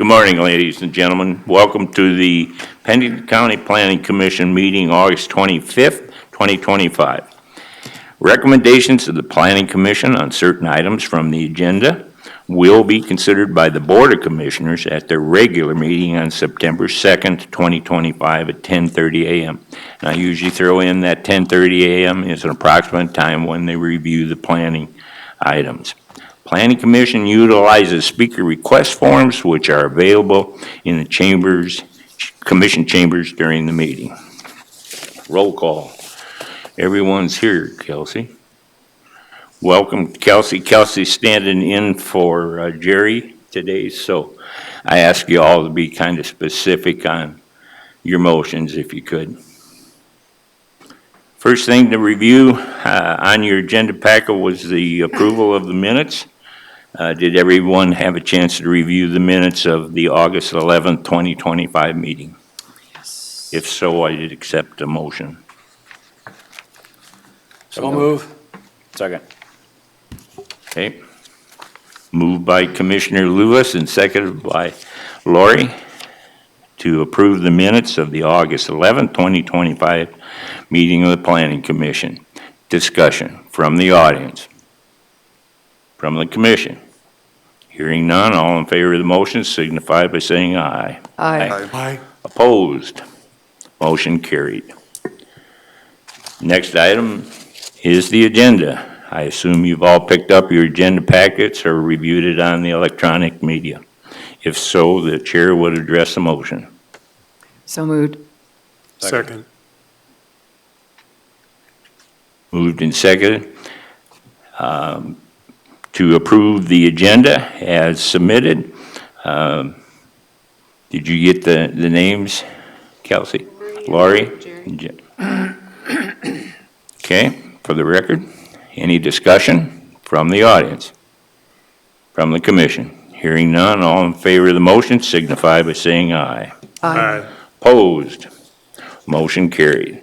Good morning, ladies and gentlemen. Welcome to the Pennington County Planning Commission meeting, August 25th, 2025. Recommendations of the Planning Commission on certain items from the agenda will be considered by the Board of Commissioners at their regular meeting on September 2nd, 2025 at 10:30 a.m. And I usually throw in that 10:30 a.m. is an approximate time when they review the planning items. Planning Commission utilizes speaker request forms, which are available in the commission chambers during the meeting. Roll call. Everyone's here, Kelsey. Welcome, Kelsey. Kelsey's standing in for Jerry today, so I ask you all to be kind of specific on your motions if you could. First thing to review on your agenda packet was the approval of the minutes. Did everyone have a chance to review the minutes of the August 11th, 2025 meeting? Yes. If so, I did accept a motion. So move. Second. Okay. Moved by Commissioner Lewis and seconded by Lori to approve the minutes of the August 11th, 2025 meeting of the Planning Commission. Discussion from the audience. From the commission. Hearing none, all in favor of the motion signify by saying aye. Aye. Opposed? Motion carried. Next item is the agenda. I assume you've all picked up your agenda packets or reviewed it on the electronic media. If so, the chair would address the motion. So moved. Second. Moved and seconded. To approve the agenda as submitted. Did you get the names, Kelsey? Laurie? Okay, for the record, any discussion from the audience? From the commission? Hearing none, all in favor of the motion signify by saying aye. Aye. Opposed? Motion carried.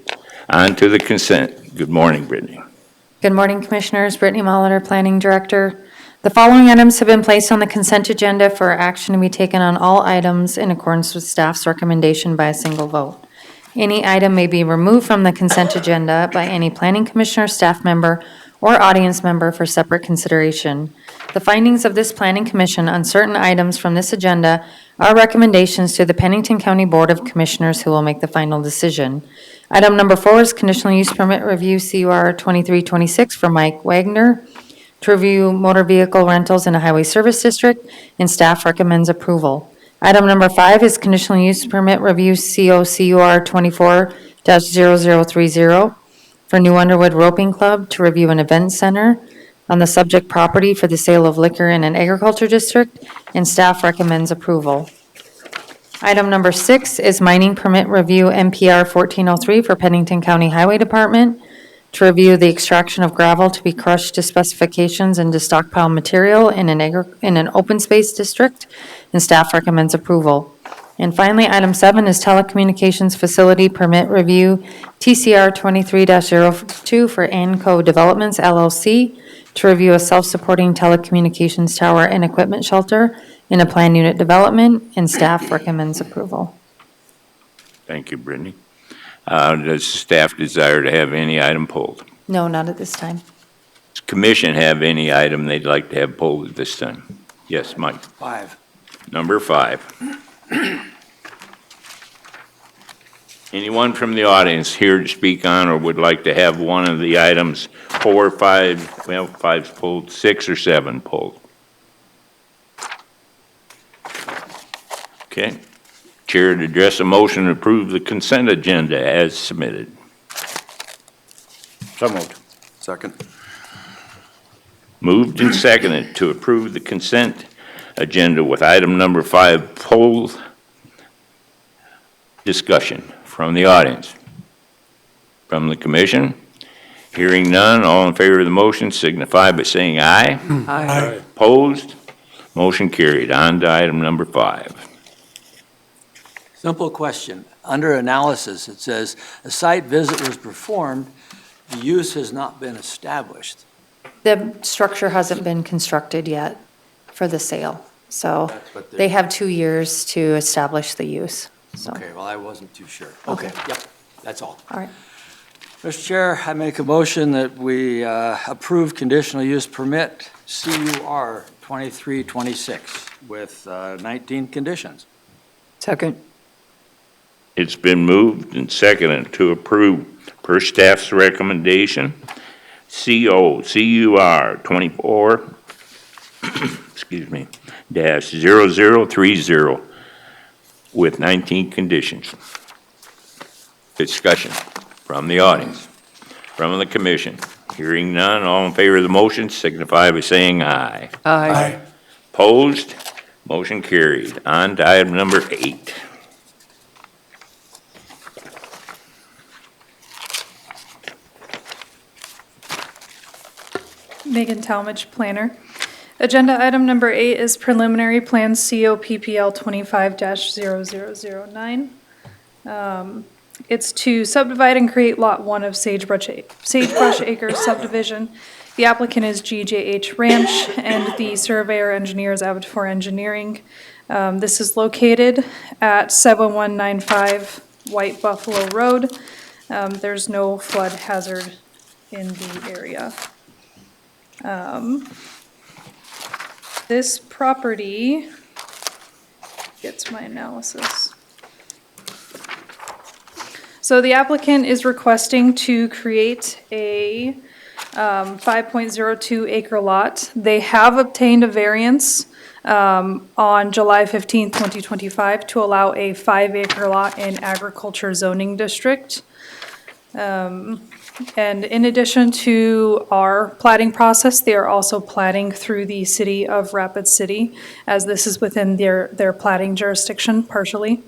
On to the consent. Good morning, Brittany. Good morning, Commissioners. Brittany Molitor, Planning Director. The following items have been placed on the consent agenda for action to be taken on all items in accordance with staff's recommendation by a single vote. Any item may be removed from the consent agenda by any Planning Commissioner, staff member, or audience member for separate consideration. The findings of this Planning Commission on certain items from this agenda are recommendations to the Pennington County Board of Commissioners, who will make the final decision. Item number 4 is conditional use permit review CUR 2326 for Mike Wagner to review motor vehicle rentals in a highway service district, and staff recommends approval. Item number 5 is conditional use permit review COCUR 24-0030 for New Underwood Roping Club to review an event center on the subject property for the sale of liquor in an agriculture district, and staff recommends approval. Item number 6 is mining permit review MPR 1403 for Pennington County Highway Department to review the extraction of gravel to be crushed to specifications and to stockpile material in an open space district, and staff recommends approval. And finally, item 7 is telecommunications facility permit review TCR 23-02 for ANCO Developments LLC to review a self-supporting telecommunications tower and equipment shelter in a planned unit development, and staff recommends approval. Thank you, Brittany. Does staff desire to have any item pulled? No, not at this time. Does commission have any item they'd like to have pulled at this time? Yes, Mike. 5. Number 5. Anyone from the audience here to speak on or would like to have one of the items 4, 5, well, 5's pulled, 6 or 7 pulled? Okay. Chair to address a motion to approve the consent agenda as submitted. So moved. Second. Moved and seconded to approve the consent agenda with item number 5 pulled. Discussion from the audience. From the commission. Hearing none, all in favor of the motion signify by saying aye. Aye. Opposed? Motion carried. On to item number 5. Simple question. Under analysis, it says a site visit was performed, the use has not been established. The structure hasn't been constructed yet for the sale. So That's what they have 2 years to establish the use, so. Okay, well, I wasn't too sure. Okay, yep, that's all. All right. Mr. Chair, I make a motion that we approve conditional use permit CUR 2326 with 19 conditions. Second. It's been moved and seconded to approve per staff's recommendation, CUR 24, excuse me, dash 0030 with 19 conditions. Discussion from the audience, from the commission. Hearing none, all in favor of the motion signify by saying aye. Aye. Opposed? Motion carried. On to item number 8. Megan Talmadge, planner. Agenda item number 8 is preliminary plan COPPL 25-0009. It's to subdivide and create Lot 1 of Sagebrush Acres subdivision. The applicant is GJH Ranch, and the surveyor engineer is Avatar Engineering. This is located at 7195 White Buffalo Road. There's no flood hazard in the area. This property gets my analysis. So the applicant is requesting to create a 5.02 acre lot. They have obtained a variance on July 15th, 2025 to allow a 5 acre lot in agriculture zoning district. And in addition to our plating process, they are also plating through the city of Rapid City, as this is within their plating jurisdiction partially.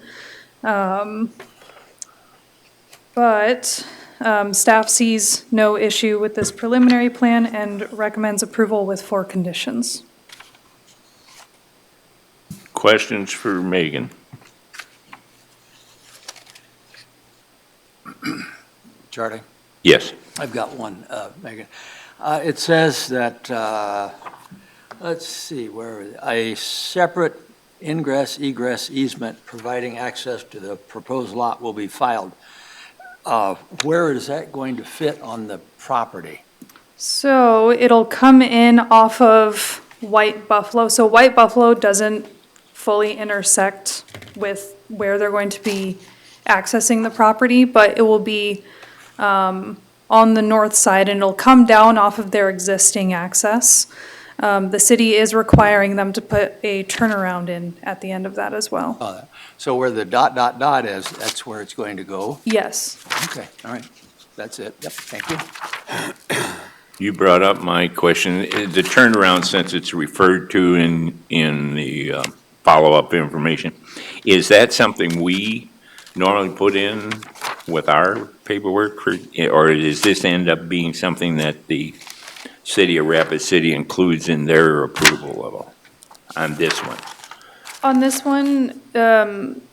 But staff sees no issue with this preliminary plan and recommends approval with 4 conditions. Questions for Megan? Charlie? Yes. I've got one, Megan. It says that, let's see, a separate ingress egress easement providing access to the proposed lot will be filed. Where is that going to fit on the property? So it'll come in off of White Buffalo. So White Buffalo doesn't fully intersect with where they're going to be accessing the property, but it will be on the north side, and it'll come down off of their existing access. The city is requiring them to put a turnaround in at the end of that as well. So where the ... is, that's where it's going to go? Yes. Okay, all right, that's it. Yep, thank you. You brought up my question. The turnaround, since it's referred to in the follow-up information, is that something we normally put in with our paperwork, or does this end up being something that the city of Rapid City includes in their approval level on this one? On this one,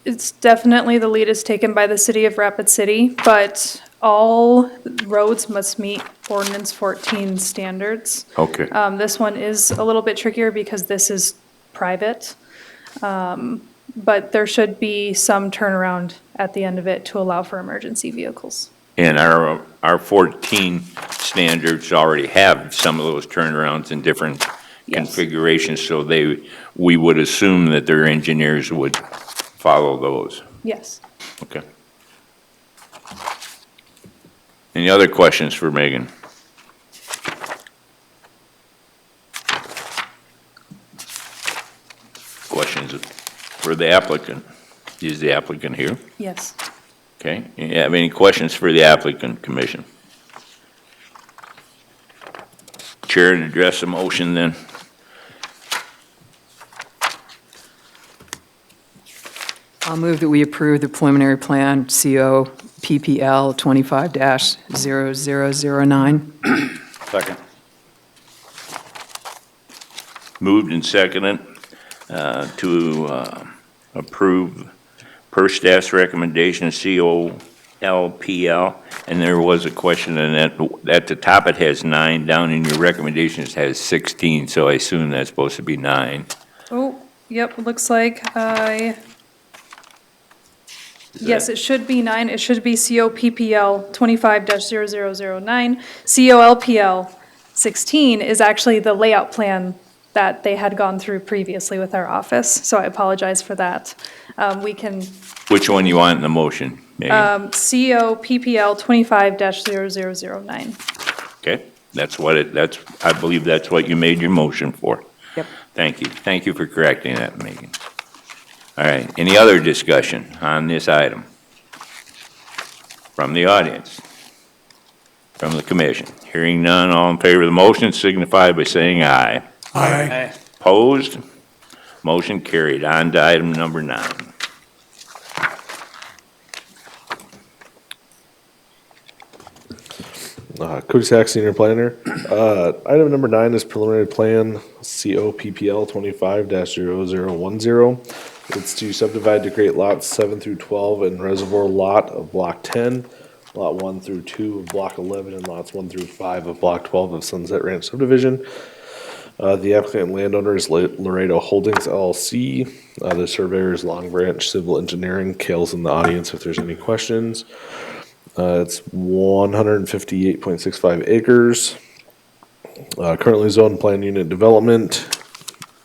it's definitely the lead is taken by the city of Rapid City, but all roads must meet ordinance 14 standards. Okay. This one is a little bit trickier because this is private. But there should be some turnaround at the end of it to allow for emergency vehicles. And our 14 standards already have some of those turnarounds in different Yes. configurations, so we would assume that their engineers would follow those. Yes. Okay. Any other questions for Megan? Questions for the applicant? Is the applicant here? Yes. Okay. You have any questions for the applicant, Commission? Chair to address the motion then. I'll move that we approve the preliminary plan CO PPL 25-0009. Second. Moved and seconded to approve per staff's recommendation, COLPL. And there was a question, and that at the top it has 9, down in your recommendations it has 16, so I assume that's supposed to be 9. Oh, Yep, looks like yes, it should be 9. It should be COPPL 25-0009. COLPL 16 is actually the layout plan that they had gone through previously with our office, so I apologize for that. We can, Which one you want in the motion, Megan? COPPL 25-0009. Okay, I believe that's what you made your motion for. Yep. Thank you. Thank you for correcting that, Megan. All right, any other discussion on this item? From the audience? From the commission? Hearing none, all in favor of the motion signify by saying aye. Aye. Opposed? Motion carried. On to item number 9. Cody Sack, Senior Planner. Item number 9 is preliminary plan COPPL 25-0010. It's to subdivide to create lots 7 through 12 and reservoir lot of Block 10, Lot 1 through 2 of Block 11, and lots 1 through 5 of Block 12 of Sunset Ranch subdivision. The applicant and landowner is Laredo Holdings LLC. The surveyor is Long Branch Civil Engineering. Kale's in the audience if there's any questions. It's 158.65 acres. Currently zoned plan unit development,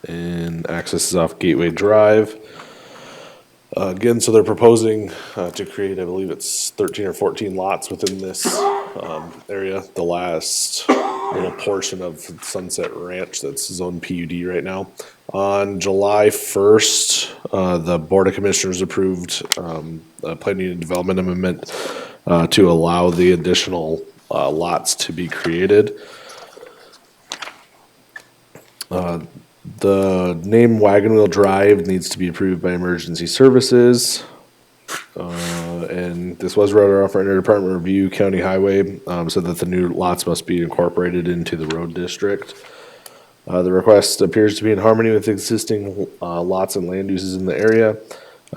and access is off Gateway Drive. Again, so they're proposing to create, I believe it's 13 or 14 lots within this area. The last little portion of Sunset Ranch that's zoned PUD right now. On July 1st, the Board of Commissioners approved a plan unit development amendment to allow the additional lots to be created. The name Wagon Wheel Drive needs to be approved by Emergency Services. And this was wrote off for interdepartment review, county highway, so that the new lots must be incorporated into the road district. The request appears to be in harmony with existing lots and land uses in the area.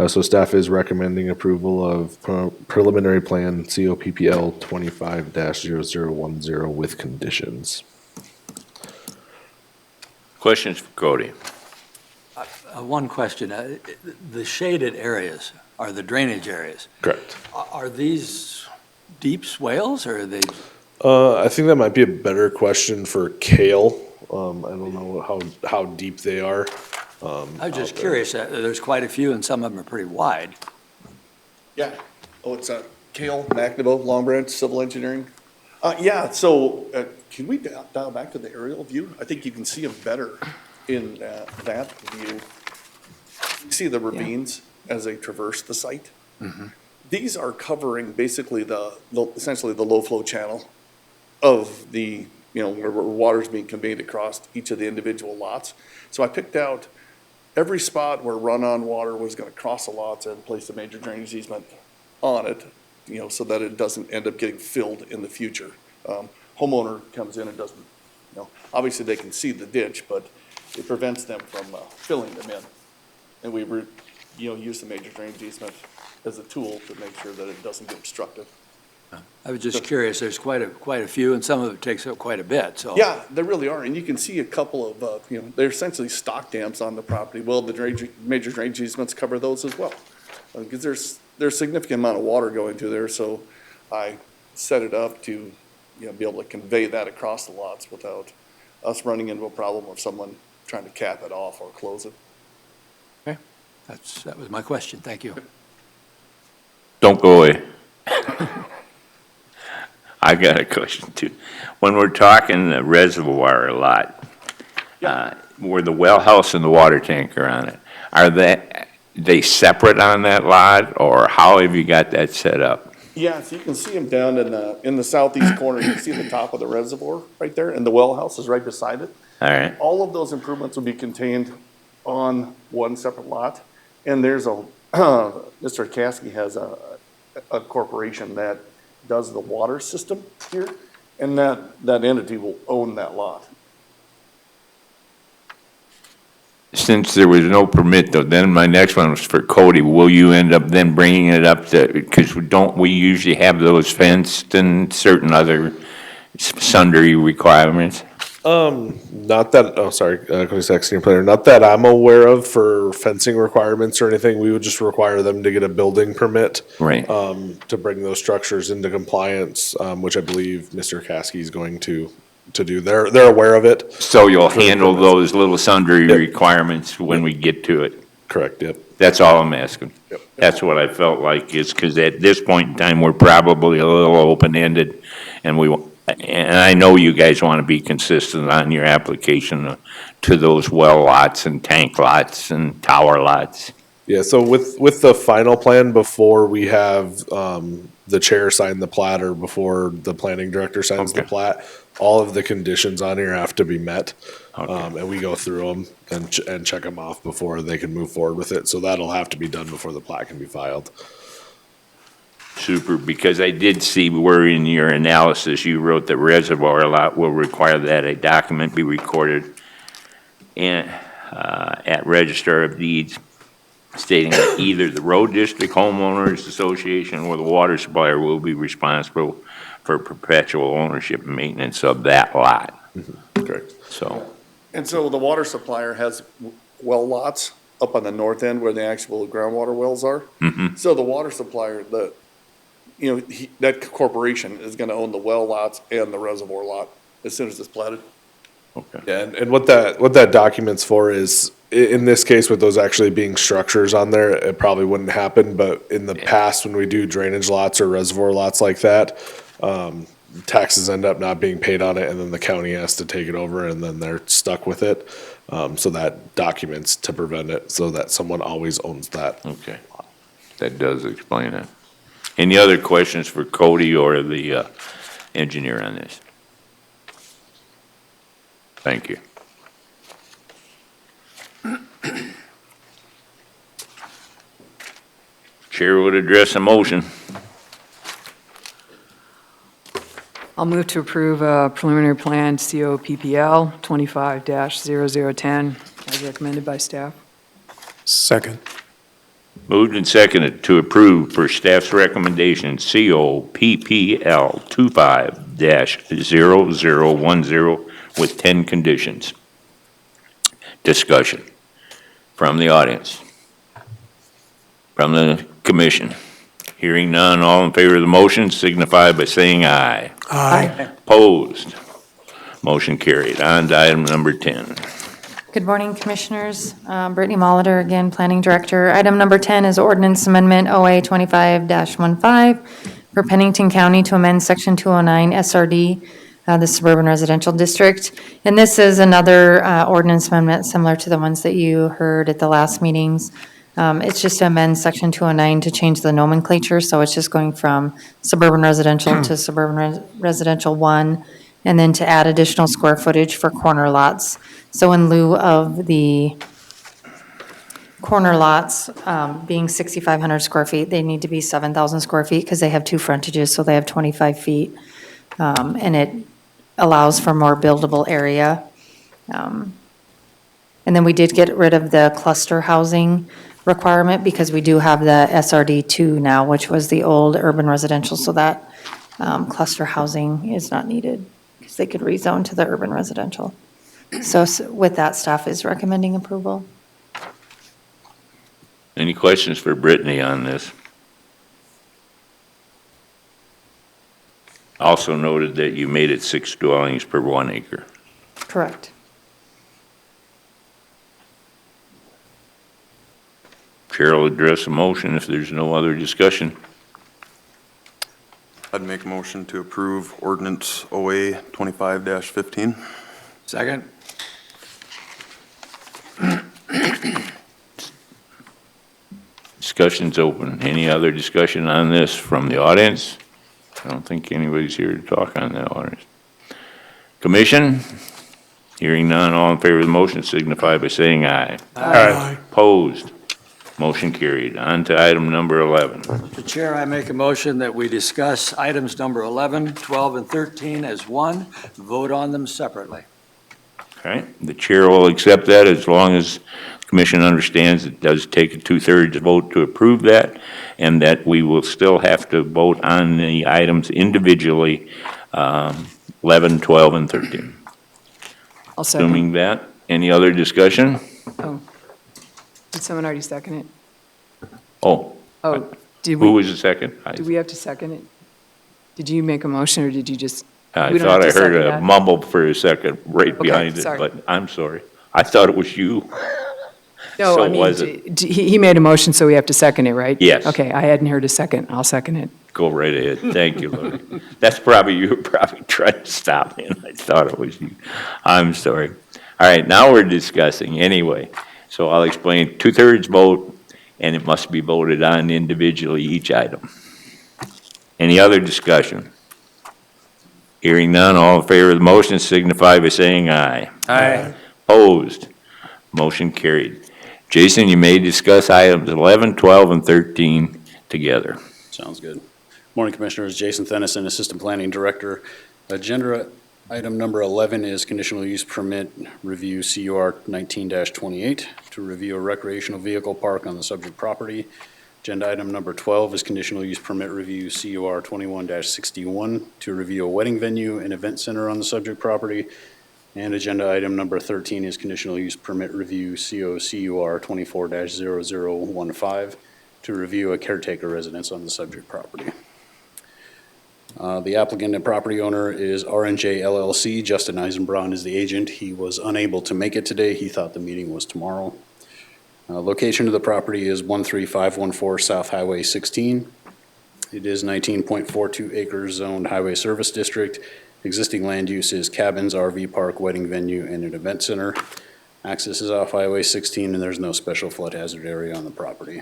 So staff is recommending approval of preliminary plan COPPL 25-0010 with conditions. Questions for Cody? One question, the shaded areas are the drainage areas. Correct. Are these deep swales, or are they? I think that might be a better question for Kale. I don't know how deep they are. I was just curious, there's quite a few and some of them are pretty wide. Yeah. Oh, it's Kale McNabo, Long Branch Civil Engineering. Yeah, so can we dial back to the aerial view? I think you can see them better in that view. You see the ravines as they traverse the site? These are covering basically essentially the low flow channel of the, where water's being conveyed across each of the individual lots. So I picked out every spot where run-on water was gonna cross the lots and place a major drainage easement on it, so that it doesn't end up getting filled in the future. Homeowner comes in and doesn't, obviously they can see the ditch, but it prevents them from filling them in. And we use the major drainage easement as a tool to make sure that it doesn't get obstructed. I was just curious, there's quite a few, and some of it takes up quite a bit, so. Yeah, there really are, and you can see a couple of, they're essentially stock dams on the property. Well, the major drainage easements cover those as well. Because there's a significant amount of water going through there, so I set it up to, be able to convey that across the lots without us running into a problem of someone trying to cap it off or close it. Okay, that was my question, thank you. Don't go away. I got a question too. When we're talking the reservoir a lot, where the well house and the water tank are on it, are they separate on that lot, or how have you got that set up? Yeah, so you can see them down in the southeast corner. You can see the top of the reservoir right there, and the well house is right beside it. All right, All of those improvements will be contained on one separate lot. And there's Mr. Caskey has a corporation that does the water system here, and that entity will own that lot. since there was no permit though, then my next one was for Cody. Will you end up then bringing it up to, because don't we usually have those fenced and certain other sundry requirements? Not that, oh, sorry, Cody Sack, senior planner, not that I'm aware of for fencing requirements or anything. We would just require them to get a building permit. Right. To bring those structures into compliance, which I believe Mr. Caskey is going to do. They're aware of it. So you'll For the handle permits. those little sundry Yep. requirements when we get to it. Correct, yep. That's all I'm asking. Yep. That's what I felt like, is because at this point in time, we're probably a little open-ended, and and I know you guys want to be consistent on your application to those well lots and tank lots and tower lots. Yeah, so with the final plan, before we have, the chair sign the plat or before the planning director signs the Okay. plat, all of the conditions on here have to be met. Okay. And we go through them and check them off before they can move forward with it. So that'll have to be done before the plat can be filed. Super, because I did see where in your analysis, you wrote the reservoir lot will require that a document be recorded and, at Register of Deeds stating that either the Road District Homeowners Association or the water supplier will be responsible for perpetual ownership and maintenance of that lot. Correct. So, And so the water supplier has well lots up on the north end where the actual groundwater wells are. So the water supplier, that corporation is gonna own the well lots and the reservoir lot as soon as it's platted. okay. Yeah, and what that document's for is, in this case, with those actually being structures on there, it probably wouldn't happen, but in the past, when we do drainage lots or reservoir lots like that, taxes end up not being paid on it, and then the county has to take it over, and then they're stuck with it. So that documents to prevent it, so that someone always owns that. Okay, that does explain it. Any other questions for Cody or the engineer on this? Thank you. Chair would address a motion. I'll move to approve preliminary plan COPPL 25-0010 as recommended by staff. Second. Moved and seconded to approve per staff's recommendation COPPL 25-0010 with 10 conditions. Discussion from the audience, from the commission. Hearing none, all in favor of the motion signify by saying aye. Aye. Opposed? Motion carried. On to item number 10. Good morning, Commissioners. Brittany Molitor, again, Planning Director. Item number 10 is Ordinance Amendment OA 25-15 for Pennington County to amend Section 209 SRD, the Suburban Residential District. And this is another ordinance amendment similar to the ones that you heard at the last meetings. It's just to amend Section 209 to change the nomenclature, so it's just going from Suburban Residential to Suburban Residential 1, and then to add additional square footage for corner lots. So in lieu of the corner lots being 6,500 square feet, they need to be 7,000 square feet because they have two frontages, so they have 25 feet. And it allows for more buildable area. And then we did get rid of the cluster housing requirement because we do have the SRD 2 now, which was the old urban residential, so that cluster housing is not needed because they could rezone to the urban residential. So with that, staff is recommending approval. Any questions for Brittany on this? Also noted that you made it 6 dwellings per 1 acre. Correct. Chair will address a motion if there's no other discussion. I'd make a motion to approve ordinance OA 25-15. Second? Discussion's open. Any other discussion on this from the audience? I don't think anybody's here to talk on that, audience. Commission? Hearing none, all in favor of the motion signify by saying aye. Aye. Opposed? Motion carried. On to item number 11. Mr. Chair, I make a motion that we discuss items number 11, 12, and 13 as one, vote on them separately. Okay, the chair will accept that as long as the commission understands it does take a 2/3 vote to approve that, and that we will still have to vote on the items individually, 11, 12, and 13. I'll second. Assuming that. Any other discussion? Oh. Did someone already second it? Oh, Oh, did who we, was the second? do we have to second it? Did you make a motion, or did you just? I we don't have thought I to heard second a that? mumble for a second right behind it, sorry. but I'm sorry. I thought it was you. No, So I mean, was it? he made a motion, so we have to second it, right? Yes. Okay, I hadn't heard a second. I'll second it. Go right ahead. Thank you, Lori. That's probably, you were probably trying to stop me, and I thought it was you. I'm sorry. All right, now we're discussing anyway. So I'll explain, 2/3 vote, and it must be voted on individually, each item. Any other discussion? Hearing none, all in favor of the motion signify by saying aye. Aye. Opposed? Motion carried. Jason, you may discuss items 11, 12, and 13 together. Sounds good. Morning, Commissioners. Jason Thennison, Assistant Planning Director. Agenda item number 11 is conditional use permit review CUR 19-28 to review a recreational vehicle park on the subject property. Agenda item number 12 is conditional use permit review CUR 21-61 to review a wedding venue and event center on the subject property. And agenda item number 13 is conditional use permit review CUR 24-0015 to review a caretaker residence on the subject property. The applicant and property owner is RNJ LLC. Justin Eisenbraun is the agent. He was unable to make it today. He thought the meeting was tomorrow. Location of the property is 13514 South Highway 16. It is 19.42 acres zoned highway service district. Existing land use is cabins, RV park, wedding venue, and an event center. Access is off Highway 16, and there's no special flood hazard area on the property.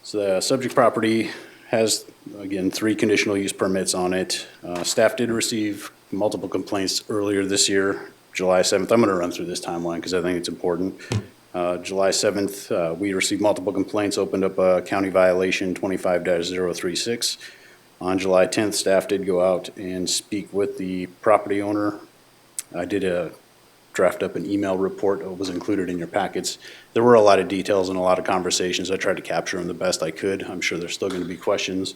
So the subject property has, again, 3 conditional use permits on it. Staff did receive multiple complaints earlier this year, July 7th. I'm going to run through this timeline because I think it's important. July 7th, we received multiple complaints, opened up a county violation 25-036. On July 10th, staff did go out and speak with the property owner. I did draft up an email report that was included in your packets. There were a lot of details and a lot of conversations. I tried to capture them the best I could. I'm sure there's still going to be questions.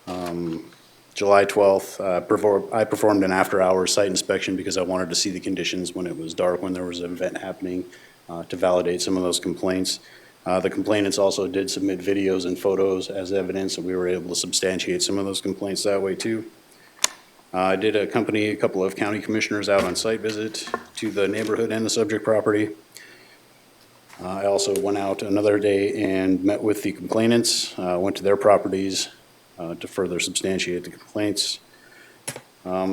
July 12th, I performed an after-hours site inspection because I wanted to see the conditions when it was dark, when there was an event happening, to validate some of those complaints. The complainants also did submit videos and photos as evidence, and we were able to substantiate some of those complaints that way too. I did accompany a couple of county commissioners out on site visit to the neighborhood and the subject property. I also went out another day and met with the complainants, went to their properties to further substantiate the complaints.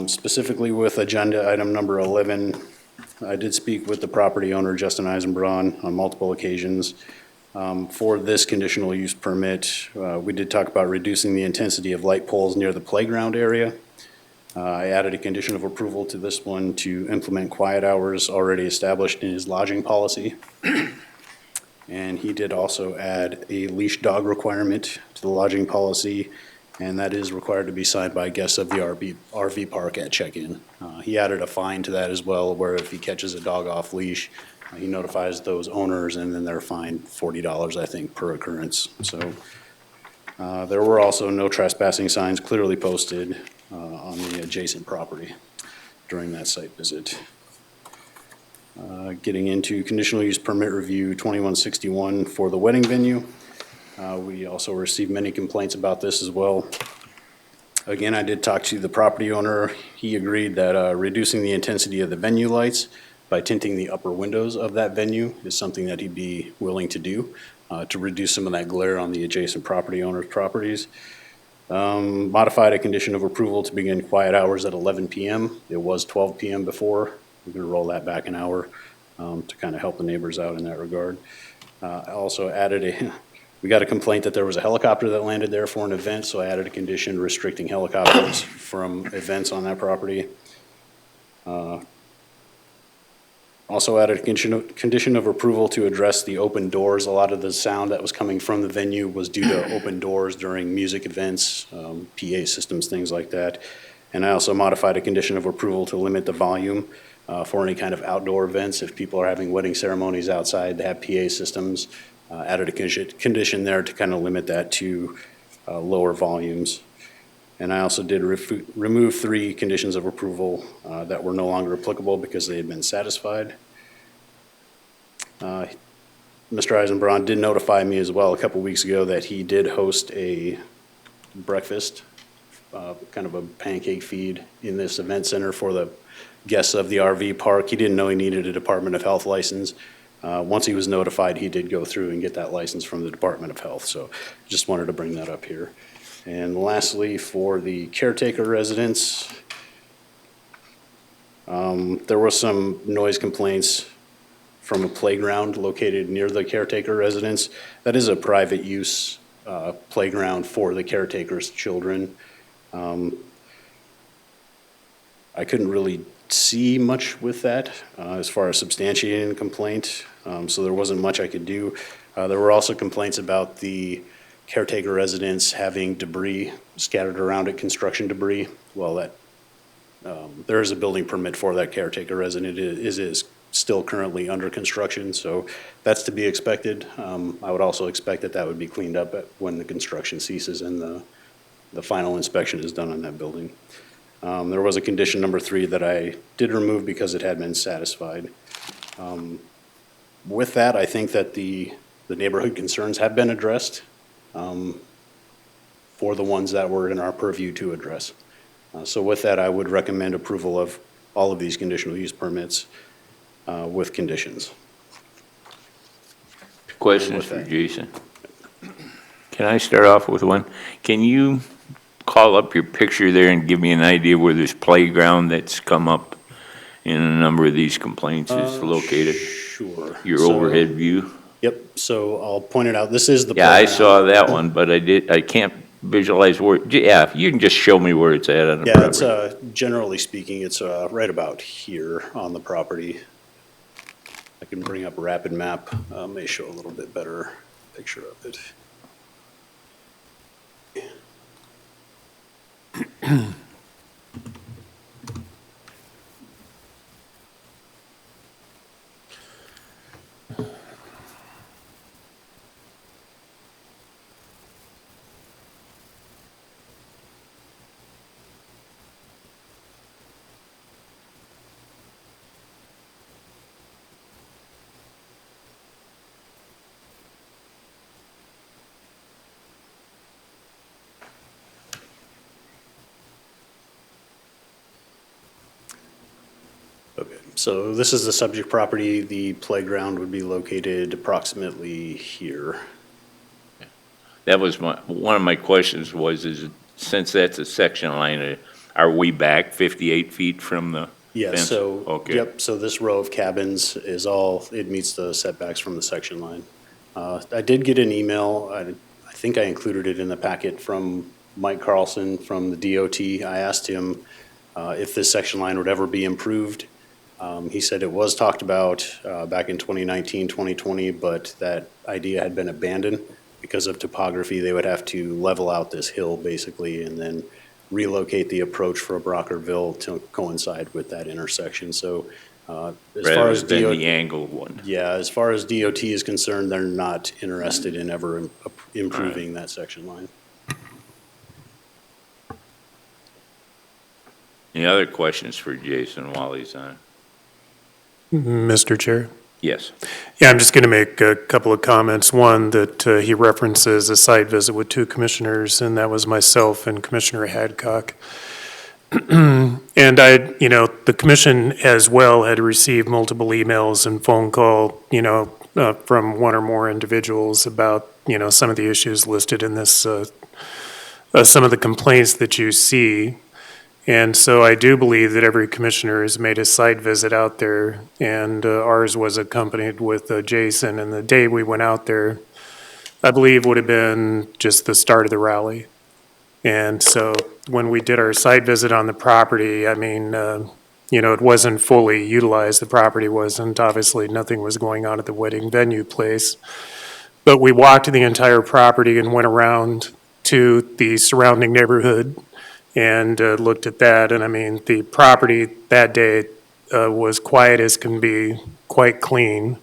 Specifically with agenda item number 11, I did speak with the property owner, Justin Eisenbraun, on multiple occasions. For this conditional use permit, we did talk about reducing the intensity of light poles near the playground area. I added a condition of approval to this one to implement quiet hours already established in his lodging policy. And he did also add a leash dog requirement to the lodging policy, and that is required to be signed by guests of the RV park at check-in. He added a fine to that as well, where if he catches a dog off leash, he notifies those owners, and then they're fined $40, I think, per occurrence. So there were also no trespassing signs clearly posted on the adjacent property during that site visit. Getting into conditional use permit review 2161 for the wedding venue. We also received many complaints about this as well. Again, I did talk to the property owner. He agreed that reducing the intensity of the venue lights by tinting the upper windows of that venue is something that he'd be willing to do to reduce some of that glare on the adjacent property owners' properties. Modified a condition of approval to begin quiet hours at 11 p.m. It was 12 p.m. before. We're going to roll that back an hour to kind of help the neighbors out in that regard. I also added we got a complaint that there was a helicopter that landed there for an event, so I added a condition restricting helicopters from events on that property. Also added a condition of approval to address the open doors. A lot of the sound that was coming from the venue was due to open doors during music events, PA systems, things like that. And I also modified a condition of approval to limit the volume for any kind of outdoor events. If people are having wedding ceremonies outside, they have PA systems. Added a condition there to kind of limit that to lower volumes. And I also did remove 3 conditions of approval that were no longer applicable because they had been satisfied. Mr. Eisenbraun did notify me as well a couple weeks ago that he did host a breakfast, kind of a pancake feed in this event center for the guests of the RV park. He didn't know he needed a Department of Health license. Once he was notified, he did go through and get that license from the Department of Health, so just wanted to bring that up here. And lastly, for the caretaker residents, there were some noise complaints from a playground located near the caretaker residence. That is a private use playground for the caretaker's children. I couldn't really see much with that as far as substantiating the complaint, so there wasn't much I could do. There were also complaints about the caretaker residence having debris scattered around it, construction debris. Well, that there is a building permit for that caretaker resident. It is still currently under construction, so that's to be expected. I would also expect that that would be cleaned up when the construction ceases and the final inspection is done on that building. There was a condition number 3 that I did remove because it had been satisfied. With that, I think that the neighborhood concerns have been addressed for the ones that were in our purview to address. So with that, I would recommend approval of all of these conditional use permits with conditions. Questions With for that. Jason? Can I start off with one? Can you call up your picture there and give me an idea where this playground that's come up in a number of these complaints is located? Sure. Your So- overhead view? Yep, so I'll point it out. This is the Yeah, I playground. saw that one, but I can't visualize where, yeah, you can just show me where it's at on the Yeah, it's, property. generally speaking, it's, right about here on the property. I can bring up a rapid map, may show a little bit better picture of it. Okay, so this is the subject property. The playground would be located approximately here. That was one of my questions was, since that's a section line, are we back 58 feet from the Yeah, fence? so, Okay. yep, so this row of cabins is all, it meets the setbacks from the section line. I did get an email, I think I included it in the packet, from Mike Carlson from the DOT. I asked him if this section line would ever be improved. He said it was talked about back in 2019, 2020, but that idea had been abandoned because of topography. They would have to level out this hill basically and then relocate the approach for Brockerville to coincide with that intersection. So as far Rather as than DOT, the angled one. yeah, as far as DOT is concerned, they're not interested in ever improving that section line. Any other questions for Jason while he's on? Mr. Chair? Yes. Yeah, I'm just going to make a couple of comments. One, that he references a site visit with 2 commissioners, and that was myself and Commissioner Hadcock. And the commission as well had received multiple emails and phone call, from one or more individuals about, some of the issues listed in this, some of the complaints that you see. And so I do believe that every commissioner has made a site visit out there, and ours was accompanied with Jason. And the day we went out there, I believe would have been just the start of the rally. And so when we did our site visit on the property, it wasn't fully utilized. The property wasn't, obviously nothing was going on at the wedding venue place. But we walked the entire property and went around to the surrounding neighborhood and looked at that. And the property that day was quiet as can be, quite clean.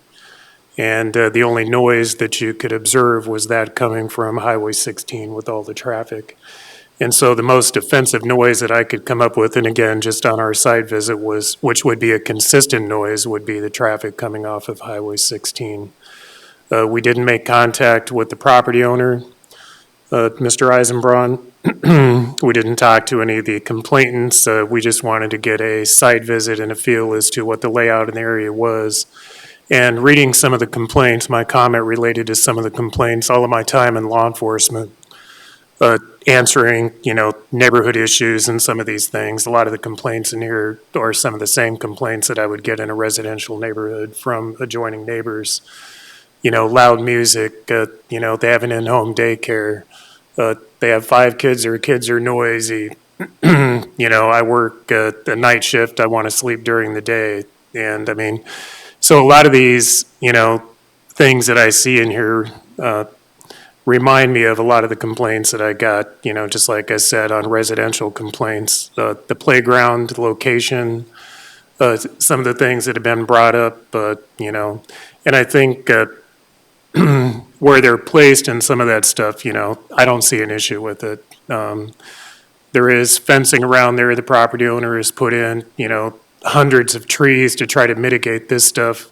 And the only noise that you could observe was that coming from Highway 16 with all the traffic. And so the most offensive noise that I could come up with, and again, just on our site visit was, which would be a consistent noise, would be the traffic coming off of Highway 16. We didn't make contact with the property owner, Mr. Eisenbraun. We didn't talk to any of the complainants. We just wanted to get a site visit and a feel as to what the layout in the area was. And reading some of the complaints, my comment related to some of the complaints, all of my time in law enforcement, answering, neighborhood issues and some of these things. A lot of the complaints in here are some of the same complaints that I would get in a residential neighborhood from adjoining neighbors. Loud music, they have an in-home daycare. They have 5 kids, their kids are noisy. I work a night shift, I want to sleep during the day. And I mean, so a lot of these, things that I see in here remind me of a lot of the complaints that I got, just like I said, on residential complaints. The playground location, some of the things that have been brought up, and I think where they're placed and some of that stuff, I don't see an issue with it. There is fencing around there. The property owner has put in, hundreds of trees to try to mitigate this stuff.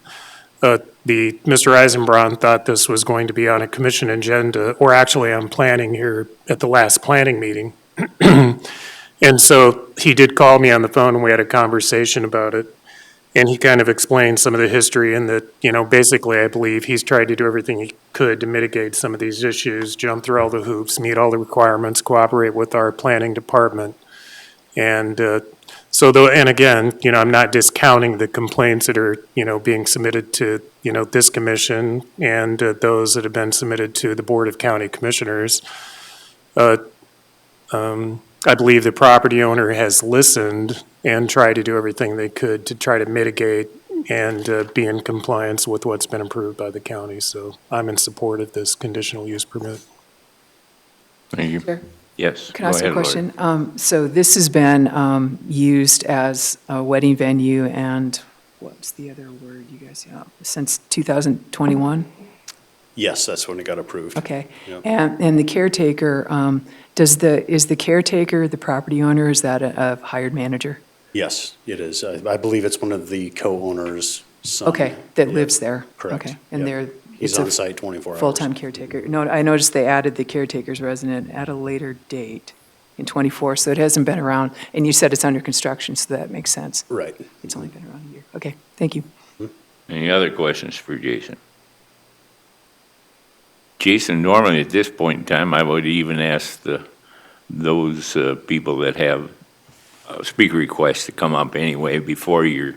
Mr. Eisenbraun thought this was going to be on a commission agenda, or actually on planning here at the last planning meeting. And so he did call me on the phone and we had a conversation about it. And he kind of explained some of the history and that, basically I believe he's tried to do everything he could to mitigate some of these issues, jump through all the hoops, meet all the requirements, cooperate with our planning department. And and again, I'm not discounting the complaints that are, being submitted to, this commission and those that have been submitted to the Board of County Commissioners. I believe the property owner has listened and tried to do everything they could to try to mitigate and be in compliance with what's been approved by the county. So I'm in support of this conditional use permit. Thank you. Chair? Yes. Can I ask go a ahead, Lori. question? So this has been used as a wedding venue and what's the other word you guys, since 2021? Yes, that's when it got approved. Okay. Yep. And the caretaker, is the caretaker the property owner? Is that a hired manager? Yes, it is. I believe it's one of the co-owners' son. Okay, that Yeah, lives there? Correct. Okay, and Yep. they're. He's it's a on site 24 hours. Full-time caretaker. No, I noticed they added the caretaker's resident at a later date in '24, so it hasn't been around. And you said it's under construction, so that makes sense. Right. It's only been around a year. Okay, thank you. Any other questions for Jason? Jason, normally at this point in time, I would even ask those people that have speaker requests to come up anyway before your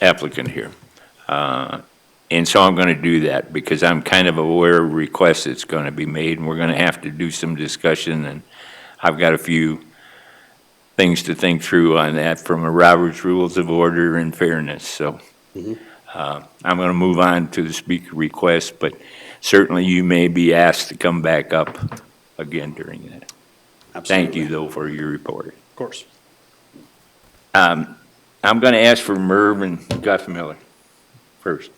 applicant here. And so I'm going to do that because I'm kind of aware of requests that's going to be made, and we're going to have to do some discussion, and I've got a few things to think through on that from a Robert's Rules of Order and fairness. So I'm going to move on to the speaker request, but certainly you may be asked to come back up again during that. Absolutely. Thank you, though, for your report. Of course. I'm going to ask for Mervyn Guthmiller first.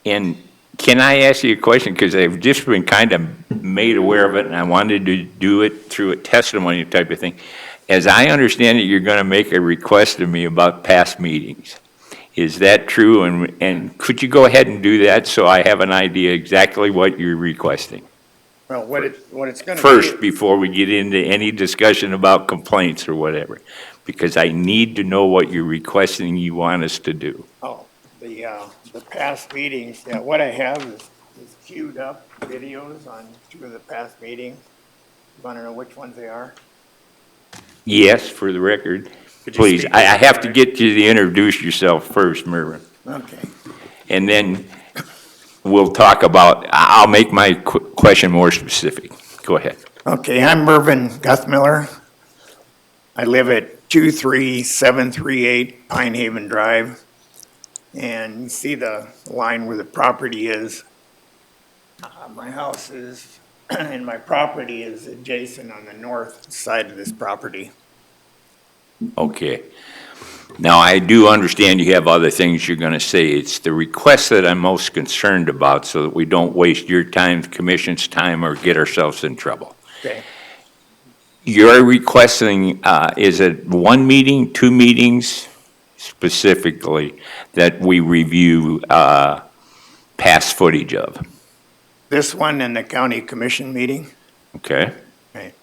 And can I ask you a question? Because I've just been kind of made aware of it, and I wanted to do it through a testimony type of thing. As I understand it, you're going to make a request of me about past meetings. Is that true? And could you go ahead and do that so I have an idea exactly what you're requesting? Well, what it's going to be. First, before we get into any discussion about complaints or whatever, because I need to know what you're requesting you want us to do. Oh, the past meetings, yeah, what I have is queued up videos on two of the past meetings. You want to know which ones they are? Yes, for the record. Could you Please, speak I up, have to Larry? get you to introduce yourself first, Mervyn. Okay. And then we'll talk about, I'll make my question more specific. Go ahead. Okay, I'm Mervyn Guthmiller. I live at 23738 Pine Haven Drive. And you see the line where the property is. My house is, and my property is adjacent on the north side of this property. Okay. Now, I do understand you have other things you're going to say. It's the request that I'm most concerned about so that we don't waste your time, the commission's time, or get ourselves in trouble. Okay. You're requesting, is it one meeting, two meetings specifically that we review past footage of? This one and the county commission meeting? Okay? Right.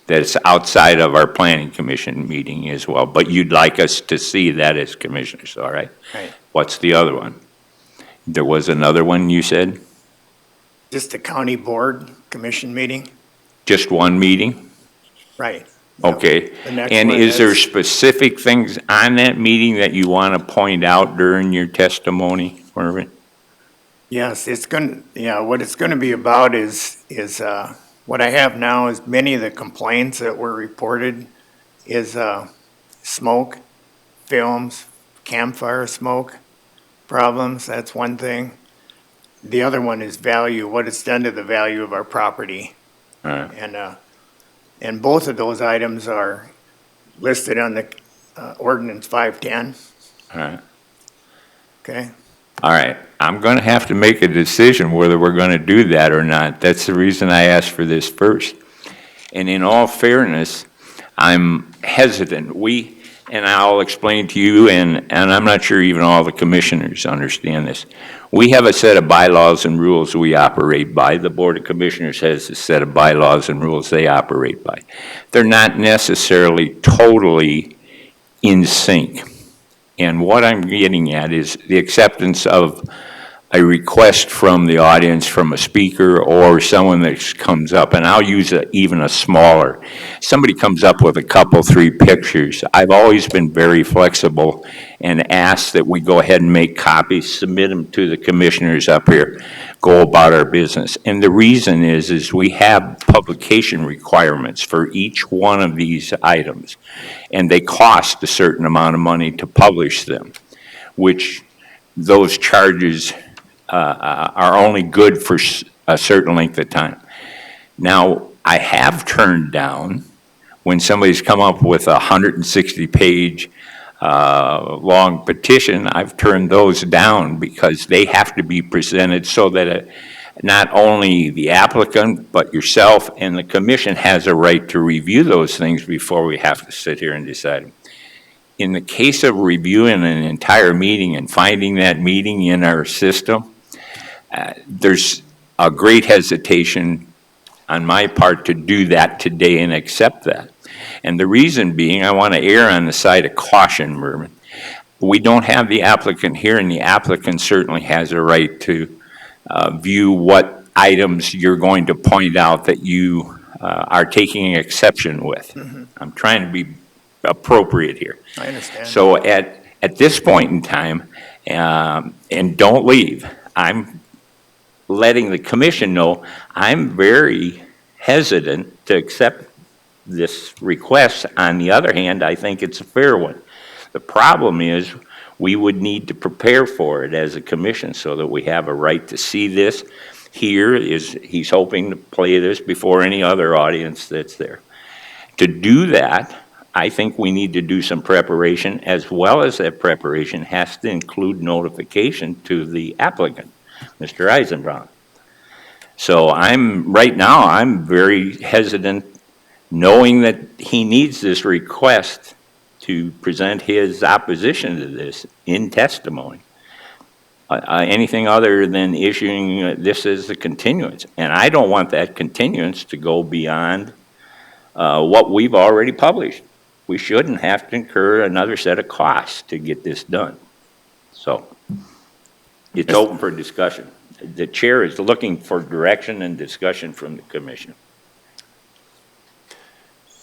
That's outside of our planning commission meeting as well, but you'd like us to see that as commissioners, all right? Right. What's the other one? There was another one you said? Just the county board commission meeting? Just one meeting? Right. Okay. The next And one is there is- specific things on that meeting that you want to point out during your testimony, Mervyn? Yes, what it's gonna be about is, what I have now is many of the complaints that were reported is, smoke, films, campfire smoke problems, that's one thing. The other one is value, what it's done to the value of our property. All right. And both of those items are listed on the, ordinance 510, All right. okay? All right, I'm going to have to make a decision whether we're going to do that or not. That's the reason I asked for this first. And in all fairness, I'm hesitant. And I'll explain to you, and I'm not sure even all the commissioners understand this. We have a set of bylaws and rules we operate by. The Board of Commissioners has a set of bylaws and rules they operate by. They're not necessarily totally in sync. And what I'm getting at is the acceptance of a request from the audience, from a speaker or someone that comes up, and I'll use even a smaller. Somebody comes up with a couple, three pictures. I've always been very flexible and asked that we go ahead and make copies, submit them to the commissioners up here, go about our business. And the reason is we have publication requirements for each one of these items, and they cost a certain amount of money to publish them, which those charges are only good for a certain length of time. Now, I have turned down when somebody's come up with a 160-page long petition. I've turned those down because they have to be presented so that not only the applicant, but yourself and the commission has a right to review those things before we have to sit here and decide. In the case of reviewing an entire meeting and finding that meeting in our system, there's a great hesitation on my part to do that today and accept that. And the reason being, I want to err on the side of caution, Mervyn. We don't have the applicant here, and the applicant certainly has a right to view what items you're going to point out that you are taking exception with. Mm-hmm. I'm trying to be appropriate here. I understand. So at this point in time, and don't leave, I'm letting the commission know I'm very hesitant to accept this request. On the other hand, I think it's a fair one. The problem is we would need to prepare for it as a commission so that we have a right to see this. Here is, he's hoping to play this before any other audience that's there. To do that, I think we need to do some preparation, as well as that preparation has to include notification to the applicant, Mr. Eisenbraun. So right now, I'm very hesitant, knowing that he needs this request to present his opposition to this in testimony. Anything other than issuing this as a continuance. And I don't want that continuance to go beyond what we've already published. We shouldn't have to incur another set of costs to get this done. So it's open for discussion. The chair is looking for direction and discussion from the commission.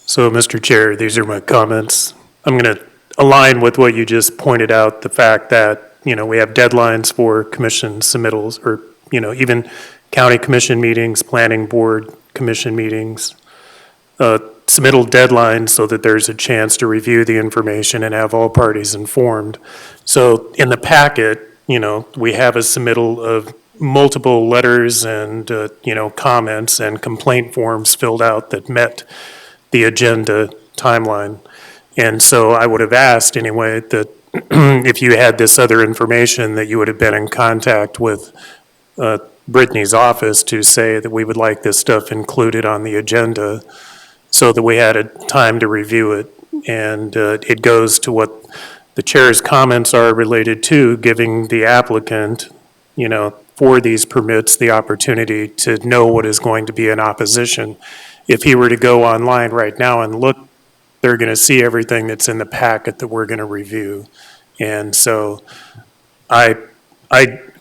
So, Mr. Chair, these are my comments. I'm going to align with what you just pointed out, the fact that, we have deadlines for commission submittals, or, even county commission meetings, planning board commission meetings, submittal deadlines so that there's a chance to review the information and have all parties informed. So in the packet, we have a submittal of multiple letters and, comments and complaint forms filled out that met the agenda timeline. And so I would have asked anyway that if you had this other information, that you would have been in contact with Brittany's office to say that we would like this stuff included on the agenda so that we had a time to review it. And it goes to what the chair's comments are related to, giving the applicant, for these permits, the opportunity to know what is going to be in opposition. If he were to go online right now and look, they're going to see everything that's in the packet that we're going to review. And so I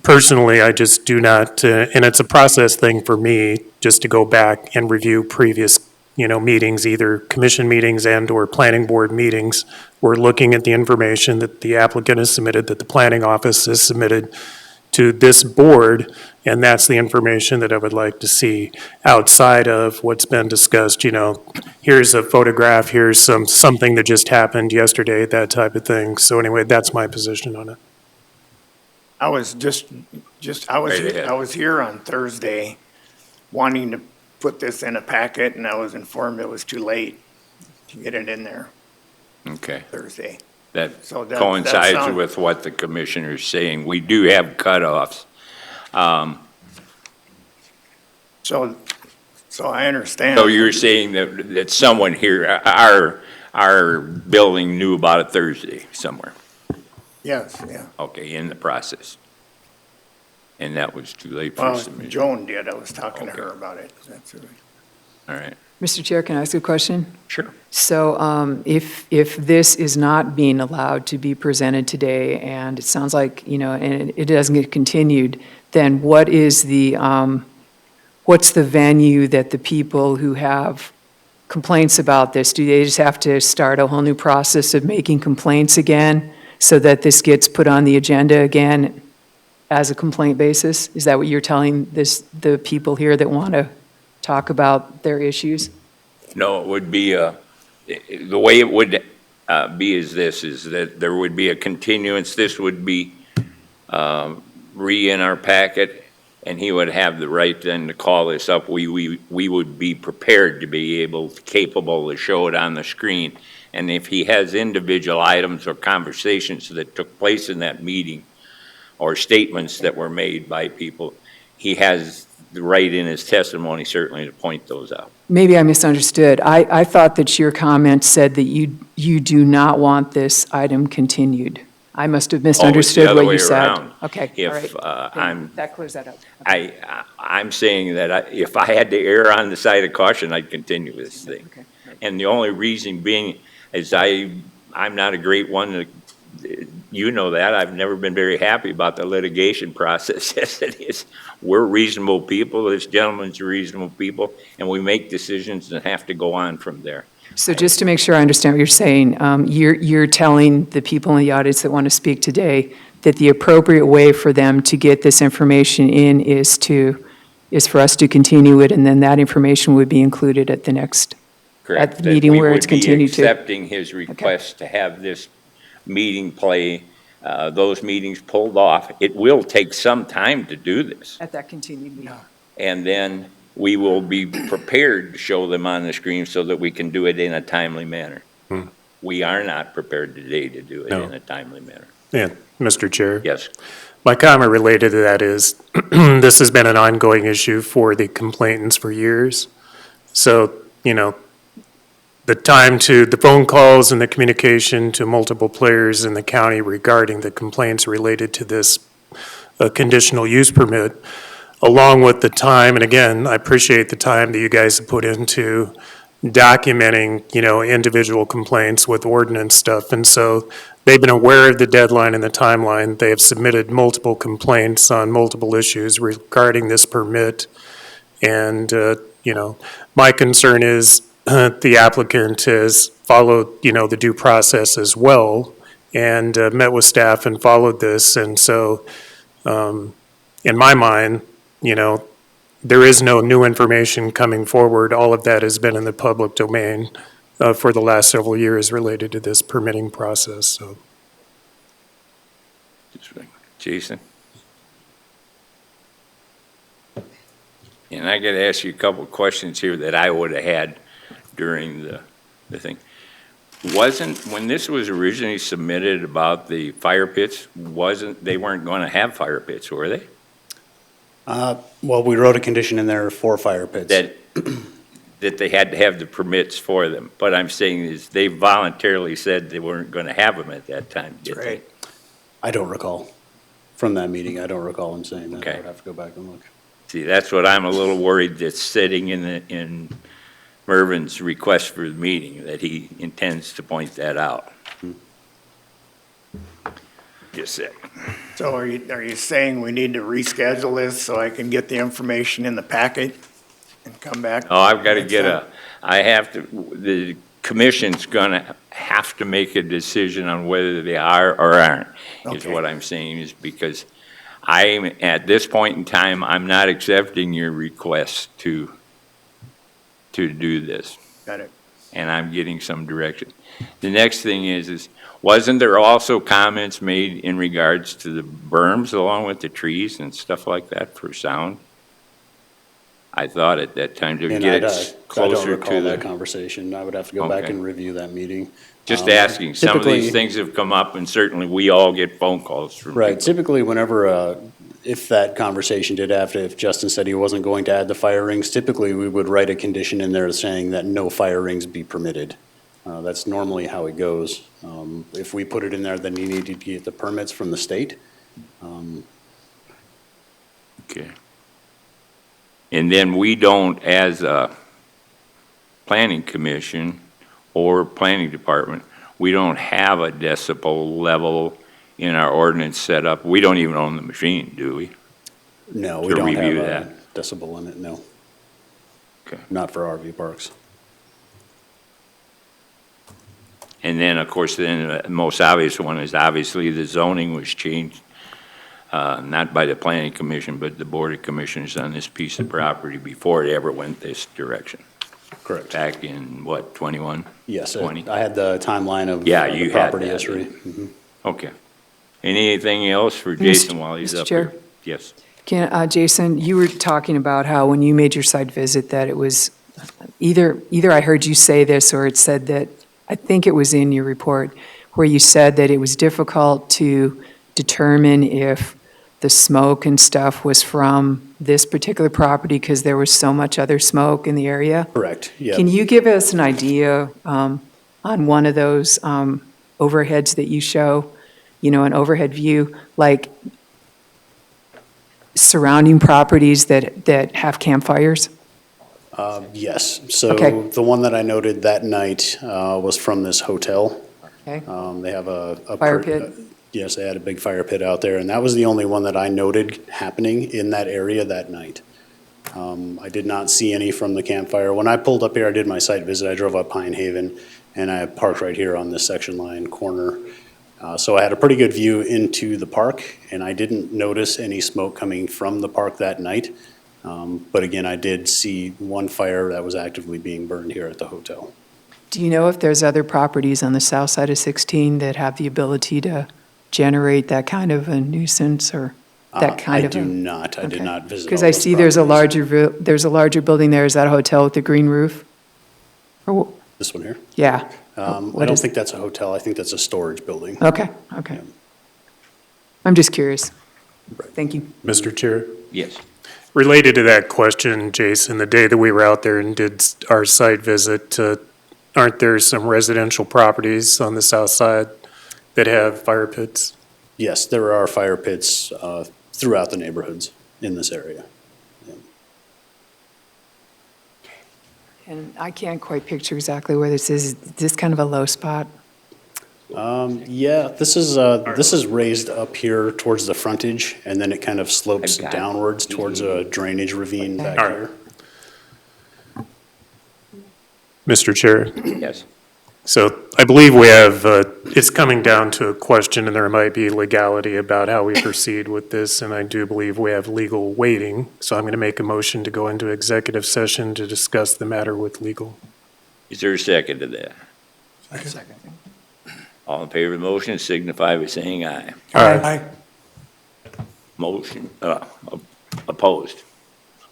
personally, I just do not, and it's a process thing for me, just to go back and review previous, meetings, either commission meetings and/or planning board meetings. We're looking at the information that the applicant has submitted, that the planning office has submitted to this board, and that's the information that I would like to see outside of what's been discussed, here's a photograph, here's something that just happened yesterday, that type of thing. So anyway, that's my position on it. I was I was here on Thursday wanting to put this in a packet, and I was informed it was too late to get it in there Okay. Thursday. That So that coincides sound- with what the commissioner's saying. We do have cutoffs. So I understand. So you're saying that someone here, our building knew about it Thursday somewhere, Yes, yeah. okay, in the process. And that was too late for Well, submission. Joan did. I was talking to Okay. her about it. That's right. All right, Mr. Chair, can I ask a question? sure. So if this is not being allowed to be presented today, and it sounds like, and it doesn't get continued, then what is what's the venue that the people who have complaints about this, do they just have to start a whole new process of making complaints again so that this gets put on the agenda again as a complaint basis? Is that what you're telling the people here that want to talk about their issues? No, it would be, the way it would be is that there would be a continuance. This would be in our packet, and he would have the right then to call this up. We would be prepared to be capable to show it on the screen. And if he has individual items or conversations that took place in that meeting or statements that were made by people, he has the right in his testimony certainly to point those out. Maybe I misunderstood. I thought that your comment said that you do not want this item continued. I must have misunderstood what you said. Around. Okay, all right. Then that clears that up. Okay. I'm saying that if I had to err on the side of caution, I'd continue this thing. Okay. And the only reason being is I'm not a great one to, you know that. I've never been very happy about the litigation process as it is. We're reasonable people. This gentleman's reasonable people, and we make decisions and have to go on from there. So just to make sure I understand what you're saying, you're telling the people in the audience that want to speak today that the appropriate way for them to get this information in is for us to continue it, and then that information would be included at the next, Correct. at the meeting where it's continued to? We would be accepting his request to have this meeting those meetings pulled off. It will take some time to do this. At that continued meeting. And then we will be prepared to show them on the screen so that we can do it in a timely manner. We are not prepared today to do it No. in a timely manner. Yeah, Mr. Chair. Yes, My comment related to that is, this has been an ongoing issue for the complainants for years. So, the phone calls and the communication to multiple players in the county regarding the complaints related to this conditional use permit, along with the time, and again, I appreciate the time that you guys have put into documenting, individual complaints with ordinance stuff. And so they've been aware of the deadline and the timeline. They have submitted multiple complaints on multiple issues regarding this permit. And, my concern is the applicant has followed, the due process as well and met with staff and followed this. And so, in my mind, there is no new information coming forward. All of that has been in the public domain for the last several years related to this permitting process, so. Jason? And I got to ask you a couple of questions here that I would have had during the thing. when this was originally submitted about the fire pits, they weren't going to have fire pits, were they? Well, we wrote a condition in there for fire pits. That they had to have the permits for them. But I'm saying is they voluntarily said they weren't going to have them at that time, did they? Right. I don't recall from that meeting. I don't recall him saying that. Okay. I would have to go back and look. See, that's what I'm a little worried that's sitting in Mervin's request for the meeting, that he intends to point that out. Just a second. So are you saying we need to reschedule this so I can get the information in the packet and come back? Oh, I've got to next get time? the commission's going to have to make a decision on whether they are or aren't, is Okay. what I'm saying, is because at this point in time, I'm not accepting your request to do this, Got it. and I'm getting some direction. The next thing is wasn't there also comments made in regards to the berms along with the trees and stuff like that for sound? I thought at that time to And get I it don't closer recall to that the, conversing. I would have to go back Okay. and review that meeting. just asking. Some of these typically- things have come up, and certainly we all get phone calls from Right, people. typically whenever, if that conversation did happen, if Justin said he wasn't going to add the fire rings, typically we would write a condition in there saying that no fire rings be permitted. That's normally how it goes. If we put it in there, then you need to get the permits from the state. Okay. And then we don't, as a planning commission or planning department, we don't have a decibel level in our ordinance set up. We don't even own the machine, do we? No, To we don't have review a decibel limit, no. Okay. Not for RV parks. And then, of course, the most obvious one is obviously the zoning was changed, not by the planning commission, but the board of commissioners on this piece of property before it ever went this direction. Correct. Back in, what, 21? Yes, 20? I had the timeline of Yeah, the you had property that, history. didn't Mhm. Okay. Anything else for Jason while he's Mr. up Chair? here? Yes. Jason, you were talking about how when you made your site visit that it was, either I heard you say this or it said that, I think it was in your report, where you said that it was difficult to determine if the smoke and stuff was from this particular property because there was so much other smoke in the area. Correct, yeah. Can you give us an idea on one of those overheads that you show, an overhead view, like surrounding properties that have campfires? Yes, Okay. so the one that I noted that night was from this hotel. Okay, They have a. Fire pit? Yes, they had a big fire pit out there, and that was the only one that I noted happening in that area that night. I did not see any from the campfire. When I pulled up here, I did my site visit, I drove up Pine Haven, and I parked right here on this section line corner. So I had a pretty good view into the park, and I didn't notice any smoke coming from the park that night. But again, I did see one fire that was actively being burned here at the hotel. do you know if there's other properties on the south side of 16 that have the ability to generate that kind of a nuisance or that kind of a? I do not, I did Okay. not visit Because all I those see there's a properties. larger building there, is that a hotel with the green roof? Or, This one here? yeah, I What don't is- think that's a hotel, I think that's a storage building. okay. I'm just curious. Thank you. Mr. Chair, Yes. related to that question, Jason, the day that we were out there and did our site visit, aren't there some residential properties on the south side that have fire pits? Yes, there are fire pits throughout the neighborhoods in this area. And I can't quite picture exactly where this is. Is this kind of a low spot? Yeah, this is raised up here towards the frontage, and then it kind of slopes I've got it. downwards towards a drainage ravine back All right. here. Mr. Chair, Yes. so I believe we have, it's coming down to a question, and there might be legality about how we proceed with this, and I do believe we have legal waiting. So I'm going to make a motion to go into executive session to discuss the matter with legal. Is there a second to that? Second. All in favor of the motion signify by saying aye. Aye. Motion, opposed.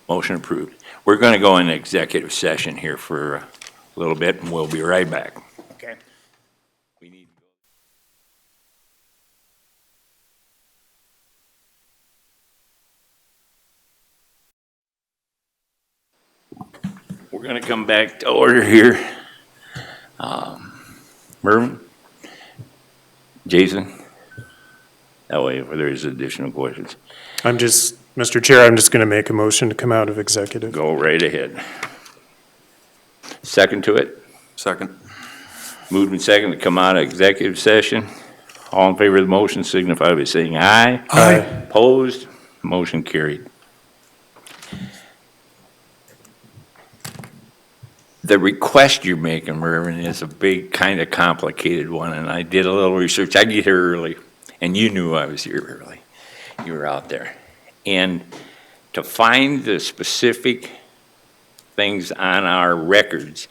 Motion approved. We're going to go in executive session here for a little bit, and we'll be right back. Okay. We're gonna come back to order here. Mervin? Jason? That way, if there's additional questions, Mr. Chair, I'm just going to make a motion to come out of executive. go right ahead. Second to it? Second. Moved and second to come out of executive session. All in favor of the motion signify by saying aye. Aye. Opposed? Motion carried. The request you're making, Mervin, is a big, kind of complicated one, and I did a little research. I get here early, and you knew I was here early. You were out there. And to find the specific things on our records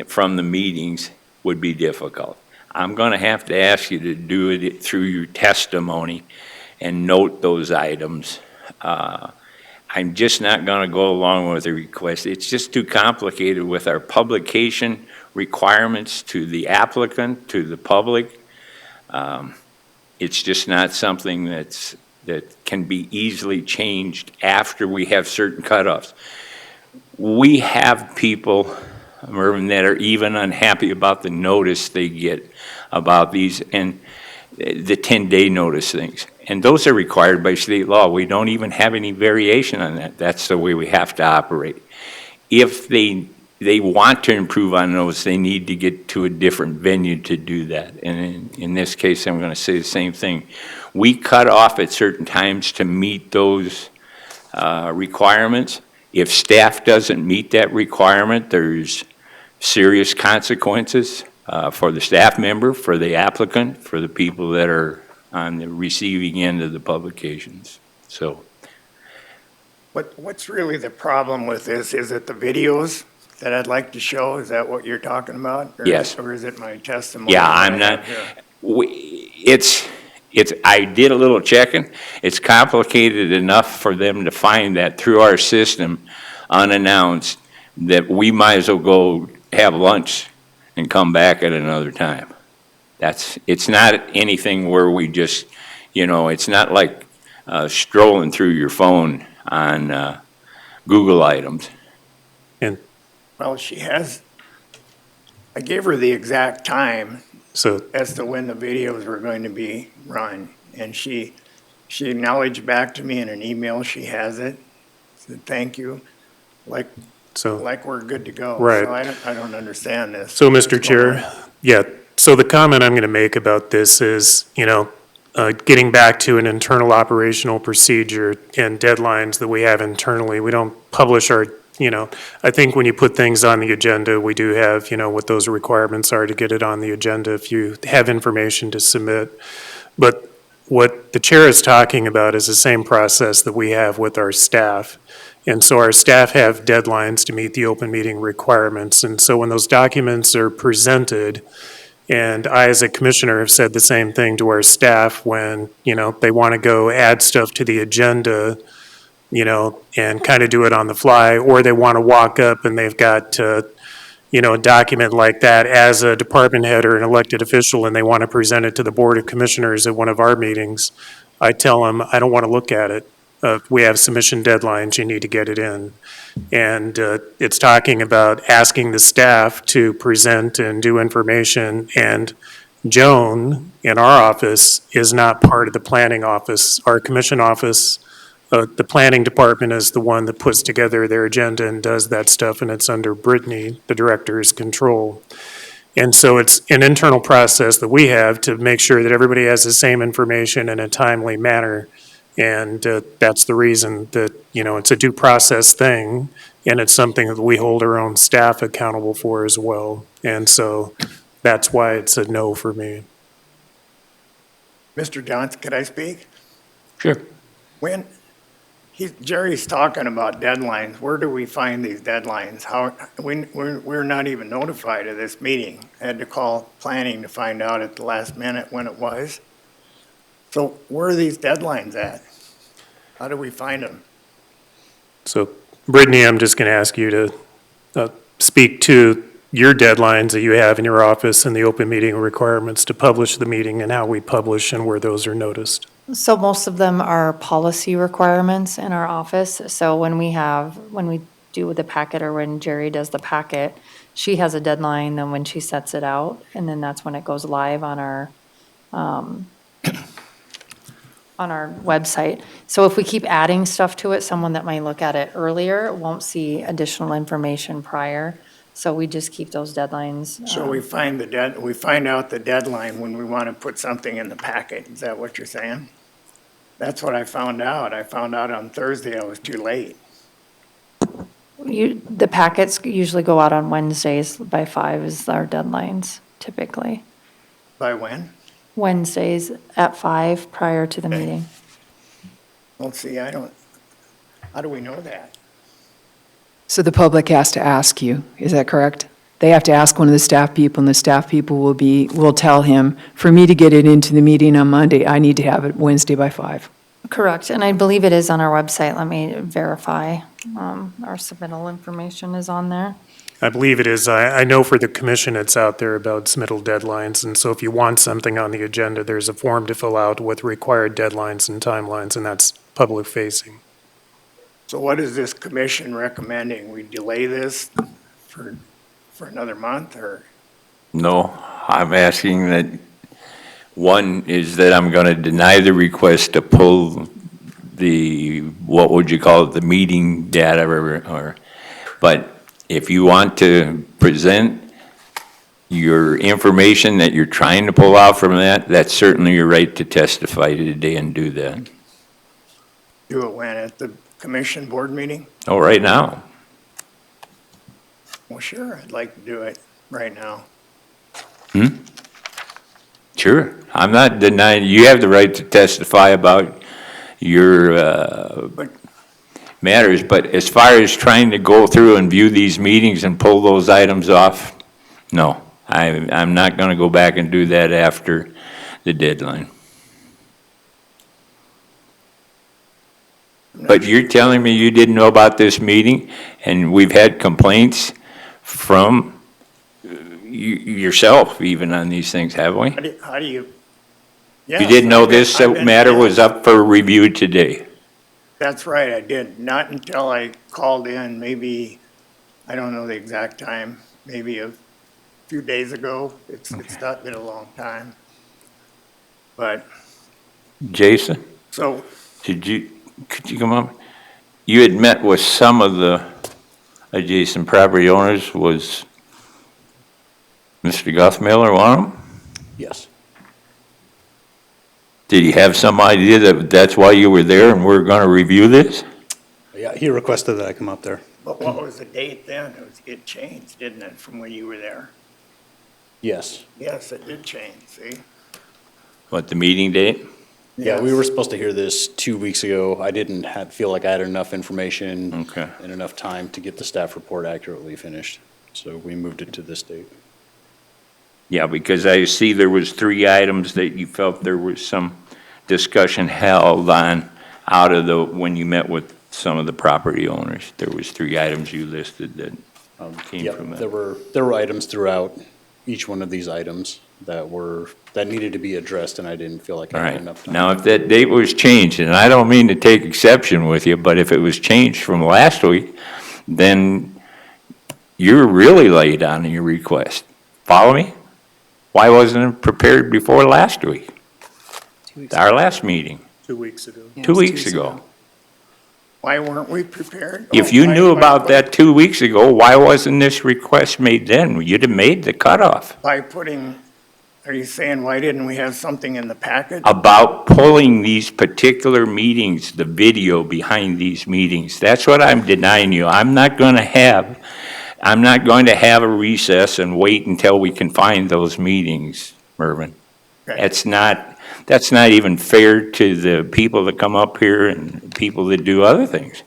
from the meetings would be difficult. I'm going to have to ask you to do it through your testimony and note those items. I'm just not going to go along with the request. It's just too complicated with our publication requirements to the applicant, to the public. It's just not something that can be easily changed after we have certain cutoffs. We have people, Mervin, that are even unhappy about the notice they get about these and the 10-day notice things. And those are required by state law. We don't even have any variation on that. That's the way we have to operate. If they want to improve on those, they need to get to a different venue to do that. And in this case, I'm going to say the same thing. We cut off at certain times to meet those requirements. If staff doesn't meet that requirement, there's serious consequences for the staff member, for the applicant, for the people that are on the receiving end of the publications. So, What's really the problem with this? Is it the videos that I'd like to show? Is that what you're talking about? Yes. Or is it my testimony? yeah, that I'm I not, have here? I did a little checking. It's complicated enough for them to find that through our system unannounced that we might as well go have lunch and come back at another time. It's not anything where we just, it's not like strolling through your phone on Google items. Well, I gave her the exact time So, as to when the videos were going to be run. And she acknowledged back to me in an email, she has it, said, thank you, like we're good to go. Right. So I don't understand this. so Mr. Chair, yeah, so the comment I'm going to make about this is, getting back to an internal operational procedure and deadlines that we have internally, we don't publish our, I think when you put things on the agenda, we do have, what those requirements are to get it on the agenda if you have information to submit. But what the chair is talking about is the same process that we have with our staff. And so our staff have deadlines to meet the open meeting requirements. And so when those documents are presented, and I, as a commissioner, have said the same thing to our staff when, they want to go add stuff to the agenda, and kind of do it on the fly, or they want to walk up and they've got, a document like that as a department head or an elected official, and they want to present it to the Board of Commissioners at one of our meetings. I tell them, I don't want to look at it. We have submission deadlines, you need to get it in. And it's talking about asking the staff to present and do information, and Joan in our office is not part of the planning office. Our commission office, the planning department is the one that puts together their agenda and does that stuff, and it's under Brittany, the director's control. And so it's an internal process that we have to make sure that everybody has the same information in a timely manner. And that's the reason that, it's a due process thing, and it's something that we hold our own staff accountable for as well. And so that's why it's a no for me. Mr. Johnson, could I speak? Sure. When Jerry's talking about deadlines, where do we find these deadlines? We're not even notified of this meeting. I had to call planning to find out at the last minute when it was. So where are these deadlines at? How do we find them? So Brittany, I'm just going to ask you to speak to your deadlines that you have in your office and the open meeting requirements to publish the meeting and how we publish and where those are noticed. So most of them are policy requirements in our office. So when we do with the packet or when Jerry does the packet, she has a deadline, then when she sets it out, and then that's when it goes live on our website. So if we keep adding stuff to it, someone that might look at it earlier won't see additional information prior. So we just keep those deadlines. So we find we find out the deadline when we want to put something in the packet. Is that what you're saying? That's what I found out. I found out on Thursday I was too late. The packets usually go out on Wednesdays by 5 is our deadlines typically. By when? Wednesdays at 5 prior to the Okay. meeting. Well, see, how do we know that? So the public has to ask you, is that correct? They have to ask one of the staff people, and the staff people will tell him, for me to get it into the meeting on Monday, I need to have it Wednesday by 5. Correct, and I believe it is on our website. Let me verify. Our submittal information is on there. I believe it is. I know for the commission, it's out there about submittal deadlines, and so if you want something on the agenda, there's a form to fill out with required deadlines and timelines, and that's public facing. So what is this commission recommending? We delay this for another month, or? No, I'm asking that, one is that I'm going to deny the request to pull the, what would you call it, the meeting data, but if you want to present your information that you're trying to pull out from that, that's certainly your right to testify today and do that. Do it when, at the commission board meeting? Oh, right now. Well, sure, I'd like to do it right now. Sure. I'm not denying, you have the right to testify about your matters, but as far as trying to go through and view these meetings and pull those items off, no. I'm not going to go back and do that after the deadline. But you're telling me you didn't know about this meeting, and we've had complaints from yourself even on these things, have we? How do you? You Yes, didn't know I've been- this I've been- matter was yes, up for review today? That's right, I did. Not until I called in, maybe, I don't know the exact time, maybe a few days ago. It's not been a long time. But, Jason, so, could you come up? You had met with some of the adjacent property owners, was Mr. Guthmiller one of them? Yes. Did he have some idea that that's why you were there and we're going to review this? Yeah, he requested that I come up there. but what was the date then? It changed, didn't it, from when you were there? Yes. Yes, it did change, see? What, the meeting date? Yeah, we Yes. were supposed to hear this 2 weeks ago. I didn't feel like I had enough information Okay. and enough time to get the staff report accurately finished. So we moved it to this date. Yeah, because I see there was 3 items that you felt there was some discussion held on out of the, when you met with some of the property owners. There was 3 items you listed that came Yep, from there that. were items throughout each one of these items that needed to be addressed, and I didn't feel like All I had right. enough time. Now, if that date was changed, and I don't mean to take exception with you, but if it was changed from last week, then you're really late on your request. Follow me? Why wasn't it prepared before last week? Our last meeting, 2 weeks ago. 2 weeks ago. Why weren't we prepared? If Oh, you why- knew why- about that 2 weeks ago, why wasn't this request made then? You'd have made the cutoff By putting, are you saying, why didn't we have something in the packet? about pulling these particular meetings, the video behind these meetings. That's what I'm denying you. I'm not going to have a recess and wait until we can find those meetings, Mervyn. Okay. That's not even fair to the people that come up here and people that do other things.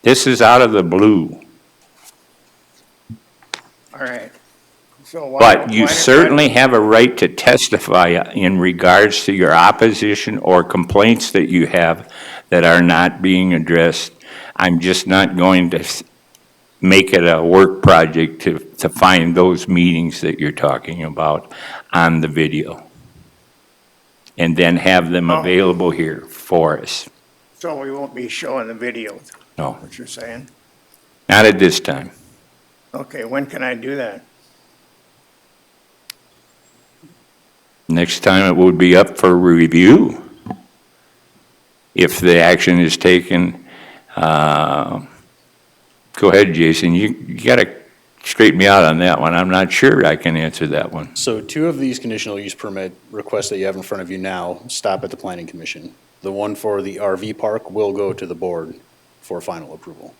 This is out of the blue. All right. So why? But you why- certainly have a right to testify in regards to your opposition or complaints that you have that are not being addressed. I'm just not going to make it a work project to find those meetings that you're talking about on the video. And then have them Oh. available here for us. So we won't be showing the videos, No, what you're saying? Not at this time. Okay, when can I do that? Next time it would be up for review. If the action is taken, go ahead, Jason, you gotta straighten me out on that one. I'm not sure I can answer that one. So 2 of these conditional use permit requests that you have in front of you now stop at the planning commission. The one for the RV park will go to the board for final approval.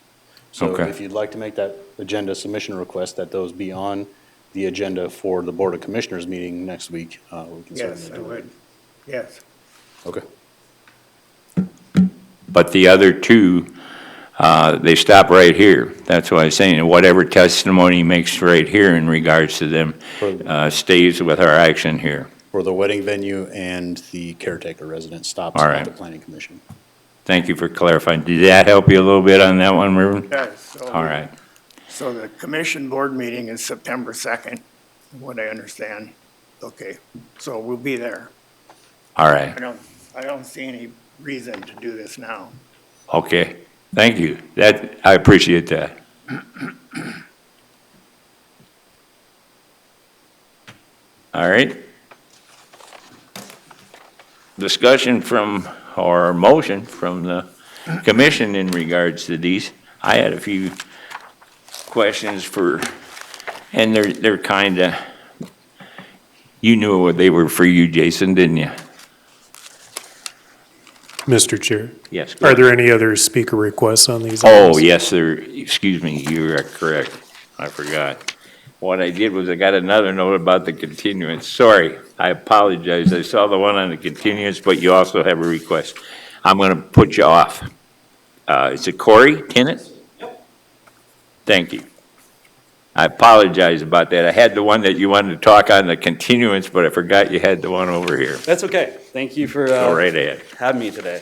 So Okay. if you'd like to make that agenda submission request, that those be on the agenda for the Board of Commissioners meeting next week, we can certainly Yes, do I it. would. Yes. Okay. But the other two, they stop right here. That's what I'm saying. And whatever testimony he makes right here in regards to them, stays with our action here. For the wedding venue and the caretaker residence stops All at right. the planning commission. Thank you for clarifying. Did that help you a little bit on that one, Ruben? Yes. So- All right. So the commission board meeting is September 2nd, what I understand. Okay, so we'll be there. All right. I don't see any reason to do this now. Okay. Thank you. I appreciate that. All right. Discussion from, or motion from the commission in regards to these. I had a few questions for, and they're kind of, you knew what they were for you, Jason, didn't you? Mr. Chair, Yes. go are ahead. there any other speaker requests on these? Oh, items? yes, sir. Excuse me, you are correct. I forgot. What I did was I got another note about the continuance. Sorry, I apologize. I saw the one on the continuance, but you also have a request. I'm going to put you off. Is it Corey Tennant? Yep. Thank you. I apologize about that. I had the one that you wanted to talk on the continuance, but I forgot you had the one over here. That's okay. Thank you for Go right ahead. having me today.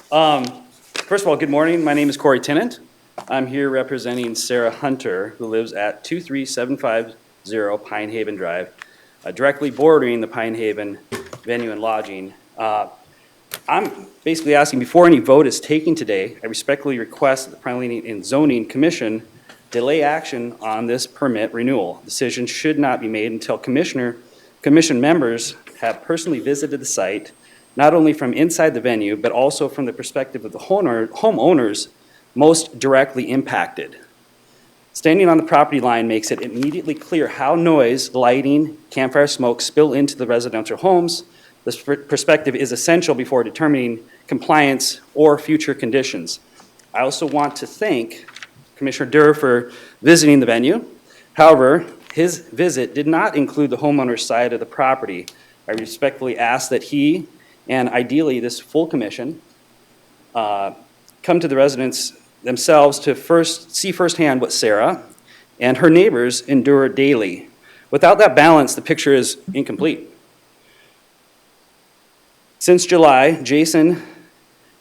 First of all, good morning. My name is Corey Tennant. I'm here representing Sarah Hunter, who lives at 23750 Pine Haven Drive, directly bordering the Pine Haven venue and lodging. I'm basically asking, before any vote is taken today, I respectfully request that the Planning and Zoning Commission delay action on this permit renewal. Decision should not be made until commission members have personally visited the site, not only from inside the venue, but also from the perspective of the homeowners most directly impacted. Standing on the property line makes it immediately clear how noise, lighting, campfire smoke spill into the residential homes. This perspective is essential before determining compliance or future conditions. I also want to thank Commissioner Durr for visiting the venue. However, his visit did not include the homeowner's side of the property. I respectfully ask that he, and ideally this full commission, come to the residents themselves to see firsthand what Sarah and her neighbors endure daily. Without that balance, the picture is incomplete. Since July, Jason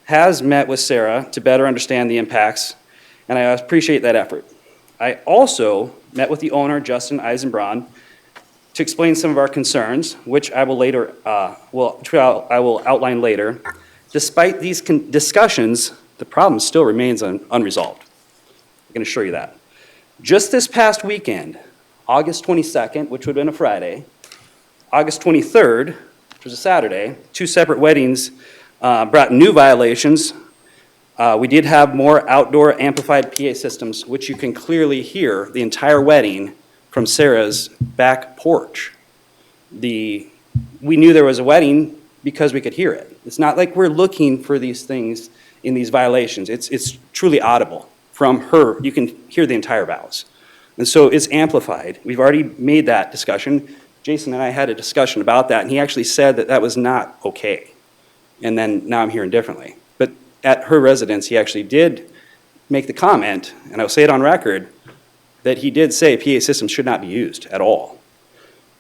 has met with Sarah to better understand the impacts, and I appreciate that effort. I also met with the owner, Justin Eisenbraun, to explain some of our concerns, which I will outline later. Despite these discussions, the problem still remains unresolved. I can assure you that. Just this past weekend, August 22nd, which would have been a Friday, August 23rd, which was a Saturday, 2 separate weddings brought new violations. We did have more outdoor amplified PA systems, which you can clearly hear the entire wedding from Sarah's back porch. We knew there was a wedding because we could hear it. It's not like we're looking for these things in these violations. It's truly audible from her. You can hear the entire vows. And so it's amplified. We've already made that discussion. Jason and I had a discussion about that, and he actually said that that was not okay. And then now I'm hearing differently. But at her residence, he actually did make the comment, and I'll say it on record, that he did say PA systems should not be used at all.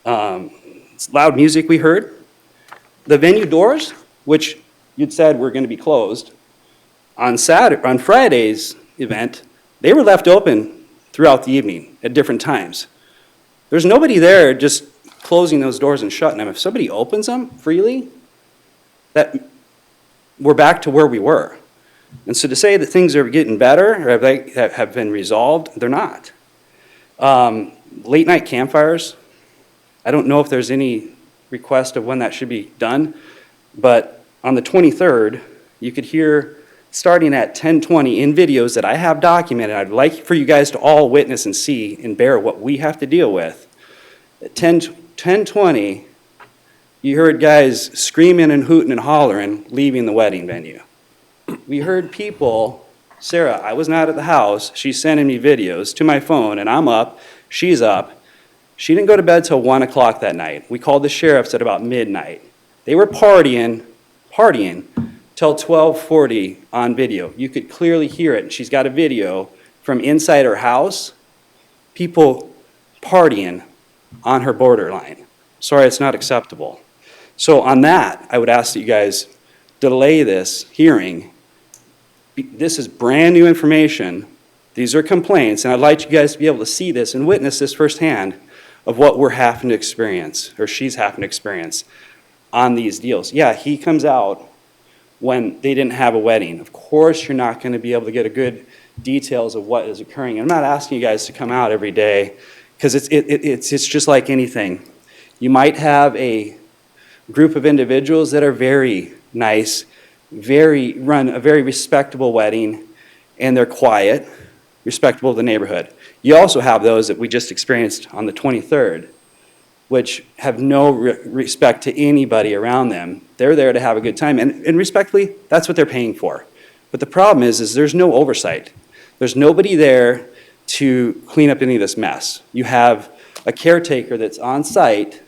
It's loud music we heard. The venue doors, which you'd said were going to be closed, on Friday's event, they were left open throughout the evening at different times. There's nobody there just closing those doors and shutting them. If somebody opens them freely, that we're back to where we were. And so to say that things are getting better or have been resolved, they're not. Late night campfires, I don't know if there's any request of when that should be done, but on the 23rd, you could hear, starting at 10:20 in videos that I have documented, I'd like for you guys to all witness and see and bear what we have to deal with. At 10:20, you heard guys screaming and hooting and hollering, leaving the wedding venue. We heard people, Sarah, I was not at the house, she's sending me videos to my phone, and I'm up, she's up. She didn't go to bed till 1 o'clock that night. We called the sheriffs at about midnight. They were partying till 12:40 on video. You could clearly hear it. She's got a video from inside her house, people partying on her borderline. Sorry, it's not acceptable. So on that, I would ask that you guys delay this hearing. This is brand new information. These are complaints, and I'd like you guys to be able to see this and witness this firsthand of what we're having to experience, or she's having to experience on these deals. Yeah, he comes out when they didn't have a wedding. Of course, you're not going to be able to get a good details of what is occurring. I'm not asking you guys to come out every day, because it's just like anything. You might have a group of individuals that are very nice, run a very respectable wedding, and they're quiet, respectable of the neighborhood. You also have those that we just experienced on the 23rd, which have no respect to anybody around them. They're there to have a good time, and respectfully, that's what they're paying for. But the problem is there's no oversight. There's nobody there to clean up any of this mess. You have a caretaker that's on site.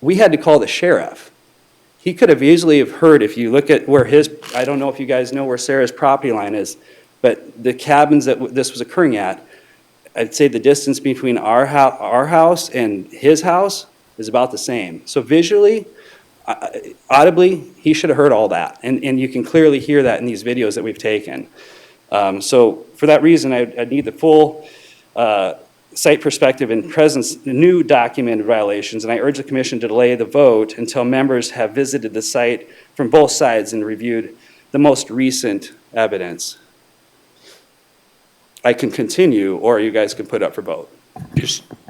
We had to call the sheriff. He could have easily have heard, if you look at where I don't know if you guys know where Sarah's property line is, but the cabins that this was occurring at, I'd say the distance between our house and his house is about the same. So visually, audibly, he should have heard all that. And you can clearly hear that in these videos that we've taken. So for that reason, I need the full site perspective and presence, new documented violations, and I urge the commission to delay the vote until members have visited the site from both sides and reviewed the most recent evidence. I can continue, or you guys can put up for vote.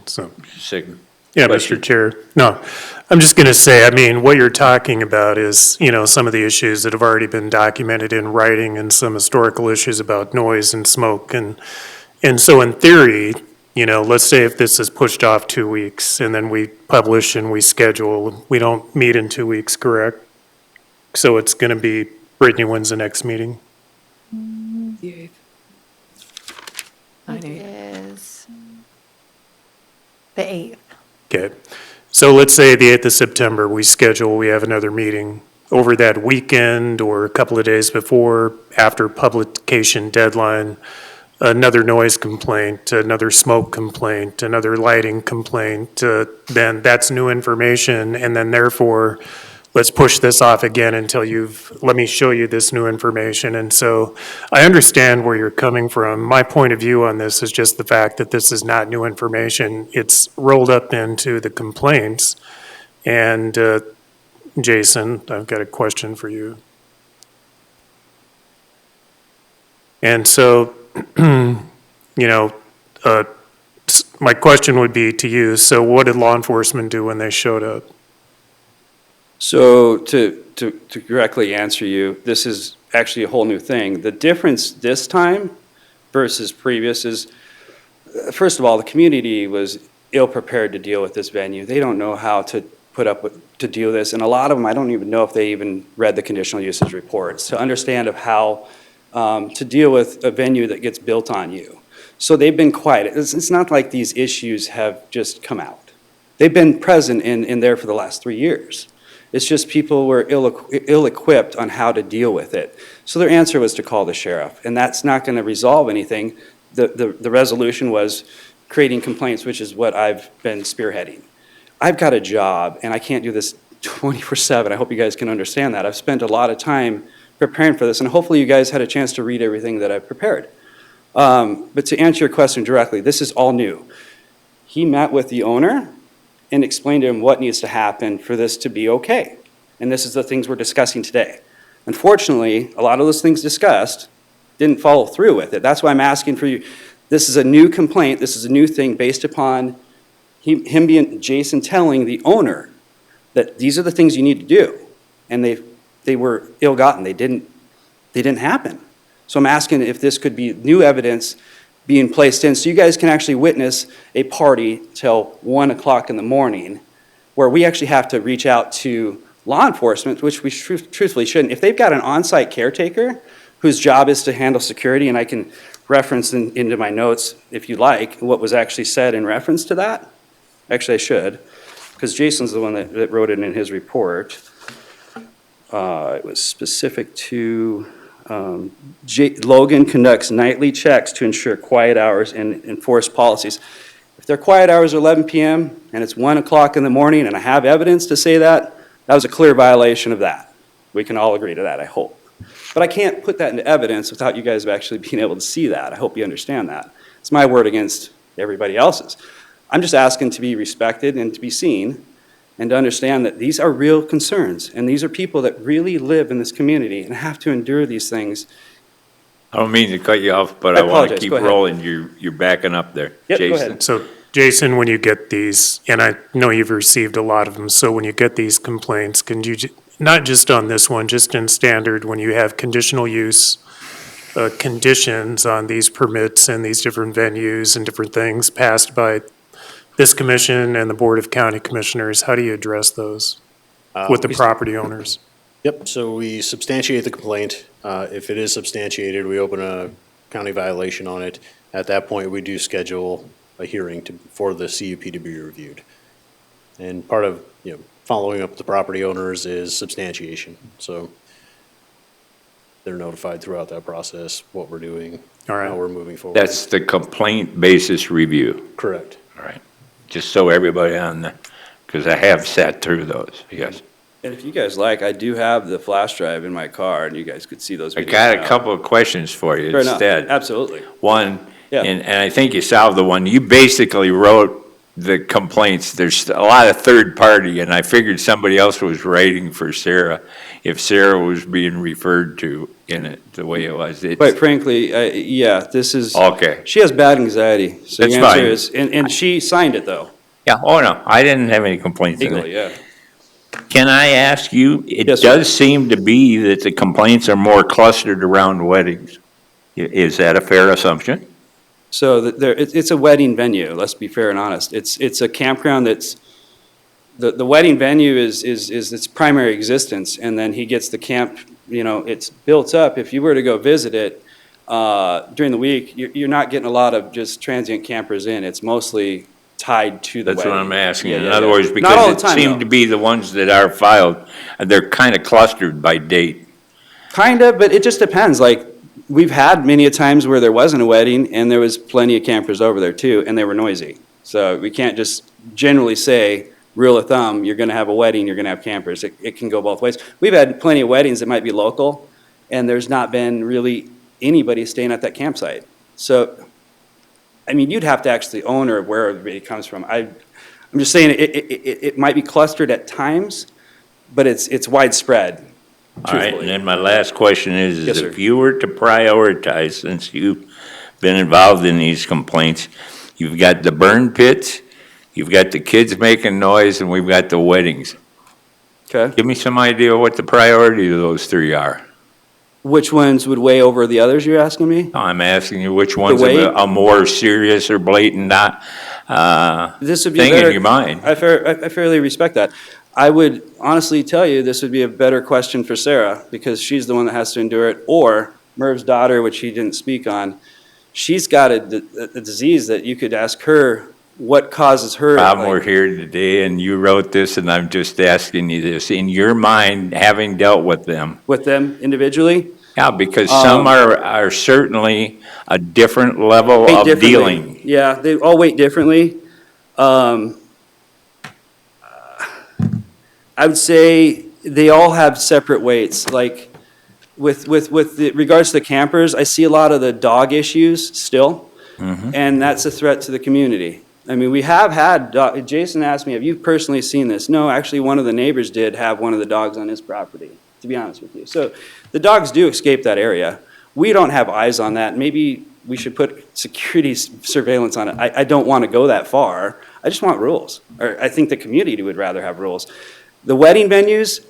So, Second. yeah, Mr. Chair. No, I'm just going to say, I mean, what you're talking about is, some of the issues that have already been documented in writing and some historical issues about noise and smoke. And so in theory, let's say if this is pushed off 2 weeks and then we publish and we schedule, we don't meet in 2 weeks, correct? So it's going to be, Brittany, when's the next meeting? The 8th. It is the 8th. Okay. So let's say the 8th of September, we schedule, we have another meeting over that weekend or a couple of days before, after publication deadline, another noise complaint, another smoke complaint, another lighting complaint, then that's new information, and then therefore, let's push this off again until let me show you this new information. And so I understand where you're coming from. My point of view on this is just the fact that this is not new information. It's rolled up into the complaints. And Jason, I've got a question for you. And so, my question would be to you, so what did law enforcement do when they showed up? So to directly answer you, this is actually a whole new thing. The difference this time versus previous is, first of all, the community was ill-prepared to deal with this venue. They don't know how to to deal with this, and a lot of them, I don't even know if they even read the conditional usage reports to understand of how to deal with a venue that gets built on you. So they've been quiet. It's not like these issues have just come out. They've been present in there for the last 3 years. It's just people were ill-equipped on how to deal with it. So their answer was to call the sheriff, and that's not going to resolve anything. The resolution was creating complaints, which is what I've been spearheading. I've got a job, and I can't do this 24/7. I hope you guys can understand that. I've spent a lot of time preparing for this, and hopefully you guys had a chance to read everything that I've prepared. But to answer your question directly, this is all new. He met with the owner and explain to him what needs to happen for this to be okay. And this is the things we're discussing today. Unfortunately, a lot of those things discussed didn't follow through with it. That's why I'm asking for you. This is a new complaint. This is a new thing based upon him being, Jason telling the owner that these are the things you need to do. And they were ill-gotten. They didn't happen. So I'm asking if this could be new evidence being placed in, so you guys can actually witness a party till 1 o'clock in the morning, where we actually have to reach out to law enforcement, which we truthfully shouldn't. If they've got an on-site caretaker whose job is to handle security, and I can reference into my notes, if you like, what was actually said in reference to that. Actually, I should, because Jason's the one that wrote it in his report. It was specific to Logan conducts nightly checks to ensure quiet hours and enforce policies. If their quiet hours are 11 p.m. and it's 1 o'clock in the morning and I have evidence to say that, that was a clear violation of that. We can all agree to that, I hope. But I can't put that into evidence without you guys actually being able to see that. I hope you understand that. It's my word against everybody else's. I'm just asking to be respected and to be seen and to understand that these are real concerns. And these are people that really live in this community and have to endure these things. I don't mean to cut you off, but I I want to apologize. keep Go ahead. rolling. You're backing up there, Yep, go Jason. ahead. So Jason, when you get these, and I know you've received a lot of them, so when you get these complaints, can you, not just on this one, just in standard, when you have conditional use, conditions on these permits and these different venues and different things passed by this commission and the Board of County Commissioners, how do you address those with the property owners? Yep, so we substantiate the complaint. If it is substantiated, we open a county violation on it. At that point, we do schedule a hearing for the CUP to be reviewed. And part of, following up with the property owners is substantiation. So they're notified throughout that process, what we're doing, All right. how we're moving forward. That's the complaint basis review. Correct. All right. Just so everybody on the, because I have sat through those, yes. And if you guys like, I do have the flash drive in my car, and you guys could see those videos. I got a now. couple of questions for you Fair enough. instead. Absolutely. One, Yeah. and I think you solved the one, you basically wrote the complaints, there's a lot of third party, and I figured somebody else was writing for Sarah, if Sarah was being referred to in it, the way it was. It's- Quite frankly, yeah, this is. Okay. She has bad anxiety, so That's the answer fine. is, and she signed it though, Yeah, oh no, I didn't have any complaints in legally, it. yeah. Can I ask you, it Yes, sir. does seem to be that the complaints are more clustered around weddings. Is that a fair assumption? So it's a wedding venue, let's be fair and honest. It's a campground that's, the wedding venue is its primary existence, and then he gets the camp, it's built up. If you were to go visit it during the week, you're not getting a lot of just transient campers in. It's mostly tied to the That's wedding. what I'm asking. Yeah, In yeah, other yeah. words, Not all because the it time, seemed though. to be the ones that are filed, they're kind of clustered by date. Kinda, but it just depends. Like, we've had many a times where there wasn't a wedding and there was plenty of campers over there too, and they were noisy. So we can't just generally say, rule of thumb, you're gonna have a wedding, you're gonna have campers. It can go both ways. We've had plenty of weddings that might be local, and there's not been really anybody staying at that campsite. So, I mean, you'd have to actually own or where everybody comes from. I'm just saying, it might be clustered at times, but it's widespread. All right, and Truthfully. then my last question Yes, is sir. if you were to prioritize, since you've been involved in these complaints, you've got the burn pits, you've got the kids making noise, and we've got the weddings. Okay. Give me some idea what the priority of those three are. Which ones would weigh over the others, you're asking me? I'm asking you which one's weight? a more serious or blatant This would be thing better. in your mind. I fairly respect that. I would honestly tell you this would be a better question for Sarah, because she's the one that has to endure it, or Merv's daughter, which he didn't speak on. She's got a disease that you could ask her what causes her. Problem, like- we're here today, and you wrote this, and I'm just asking you this. In your mind, having dealt with them, With them individually. yeah, because some are certainly a different level Weight of differently. dealing. Yeah, they all weight differently. I would say they all have separate weights. Like with regards to the campers, I see a lot of the dog issues still, and that's a threat to the community. I mean, we have had, Jason asked me, have you personally seen this? No, actually, one of the neighbors did have one of the dogs on his property to be honest with you. So the dogs do escape that area. We don't have eyes on that. Maybe we should put security surveillance on it. I don't want to go that far. I just want rules. Or I think the community would rather have rules. The wedding venues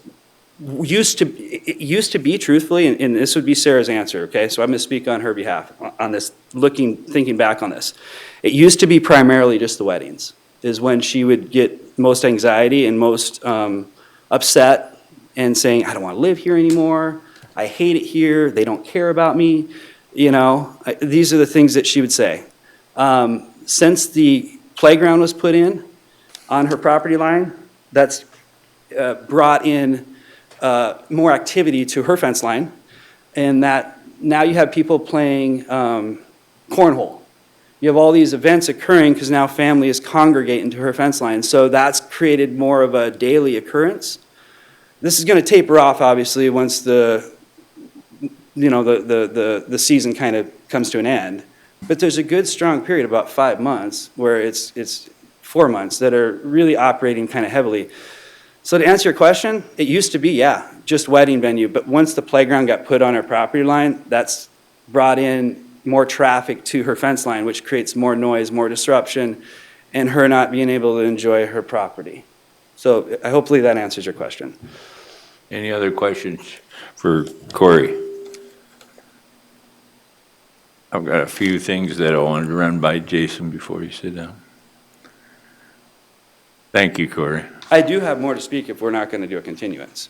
used to be truthfully, and this would be Sarah's answer, okay? So I'm going to speak on her behalf on this, thinking back on this. It used to be primarily just the weddings, is when she would get most anxiety and most upset and saying, I don't want to live here anymore. I hate it here. They don't care about me. You know, these are the things that she would say. Since the playground was put in on her property line, that's brought in more activity to her fence line, and that now you have people playing cornhole. You have all these events occurring because now family is congregating to her fence line. So that's created more of a daily occurrence. This is going to taper off, obviously, once the season kind of comes to an end. But there's a good, strong period, about 5 months, where it's 4 months that are really operating kind of heavily. So to answer your question, it used to be, yeah, just wedding venue. But once the playground got put on her property line, that's brought in more traffic to her fence line, which creates more noise, more disruption, and her not being able to enjoy her property. So hopefully that answers your question. Any other questions for Corey? I've got a few things that I wanted to run by Jason before you sit down. Thank you, Corey. I do have more to speak if we're not going to do a continuance.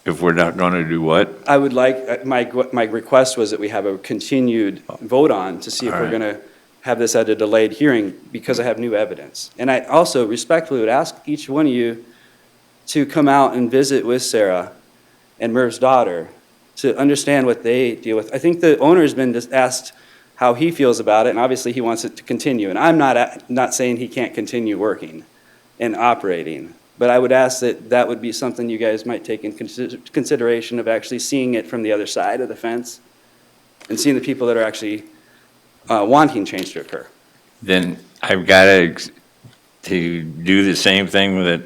If we're not going to do what? I would like, my request was that we have a continued vote on to see if we're All right. going to have this at a delayed hearing because I have new evidence. And I also respectfully would ask each one of you to come out and visit with Sarah and Merv's daughter to understand what they deal with. I think the owner's been just asked how he feels about it, and obviously he wants it to continue. And I'm not saying he can't continue working and operating, but I would ask that that would be something you guys might take in consideration of actually seeing it from the other side of the fence and seeing the people that are actually wanting change to occur. Then I've got to do the same thing that,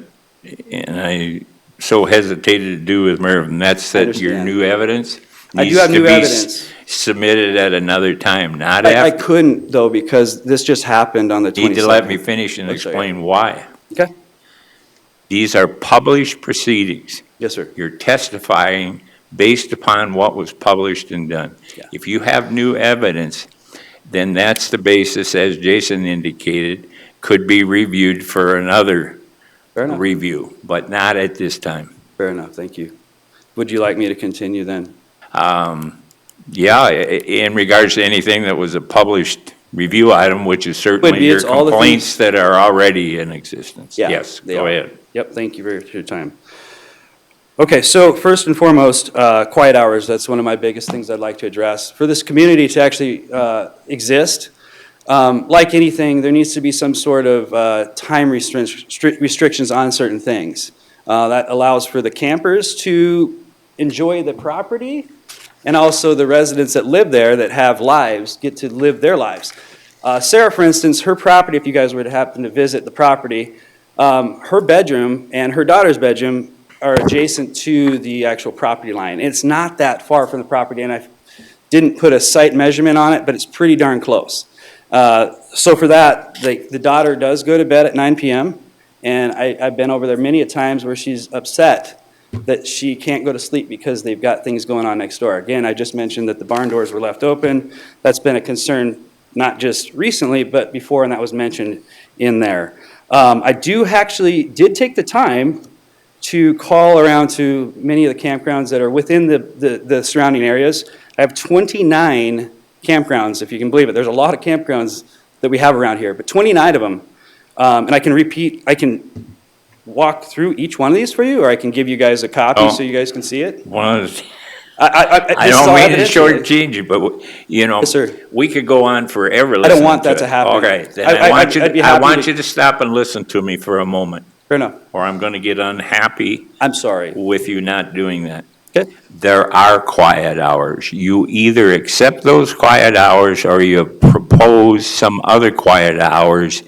and I so hesitated to do with Merv, and that's that your Understand. new evidence I do have new evidence. needs to be submitted at another time, not I after. couldn't though because this just happened on the 22nd. Need to let me finish and I'm sorry. explain why. Okay. These are published proceedings. Yes, sir. You're testifying based upon what was published and done. Yeah. If you have new evidence, then that's the basis, as Jason indicated, could be reviewed for another Fair enough. review, but not at this time. Fair enough. Thank you. Would you like me to continue then? Yeah, in regards to anything that was a published review item, which is certainly your it's all the complaints that are already in existence. Yeah, Yes, they go are. ahead. Yep, thank you for your time. Okay, so first and foremost, quiet hours, that's one of my biggest things I'd like to address. For this community to actually exist, like anything, there needs to be some sort of time restrictions on certain things. That allows for the campers to enjoy the property, and also the residents that live there that have lives get to live their lives. Sarah, for instance, her property, if you guys were to happen to visit the property, her bedroom and her daughter's bedroom are adjacent to the actual property line. It's not that far from the property, and I didn't put a site measurement on it, but it's pretty darn close. So for that, the daughter does go to bed at 9 p.m., and I've been over there many a times where she's upset that she can't go to sleep because they've got things going on next door. Again, I just mentioned that the barn doors were left open. That's been a concern not just recently, but before, and that was mentioned in there. I did take the time to call around to many of the campgrounds that are within the surrounding areas. I have 29 campgrounds, if you can believe it. There's a lot of campgrounds that we have around here, but 29 of them. And I can walk through each one of these for you, or I can give you guys a copy so you guys can see it. One of the, I don't mean to shortchange you, but, you know, Yes, sir. we could go on forever I listening don't want that to to it. happen. Okay, then I'd be I happy want to- you to stop and listen to me for a moment, Fair enough. or I'm going to get unhappy I'm sorry. with you not doing that. Okay. There are quiet hours. You either accept those quiet hours or you propose some other quiet hours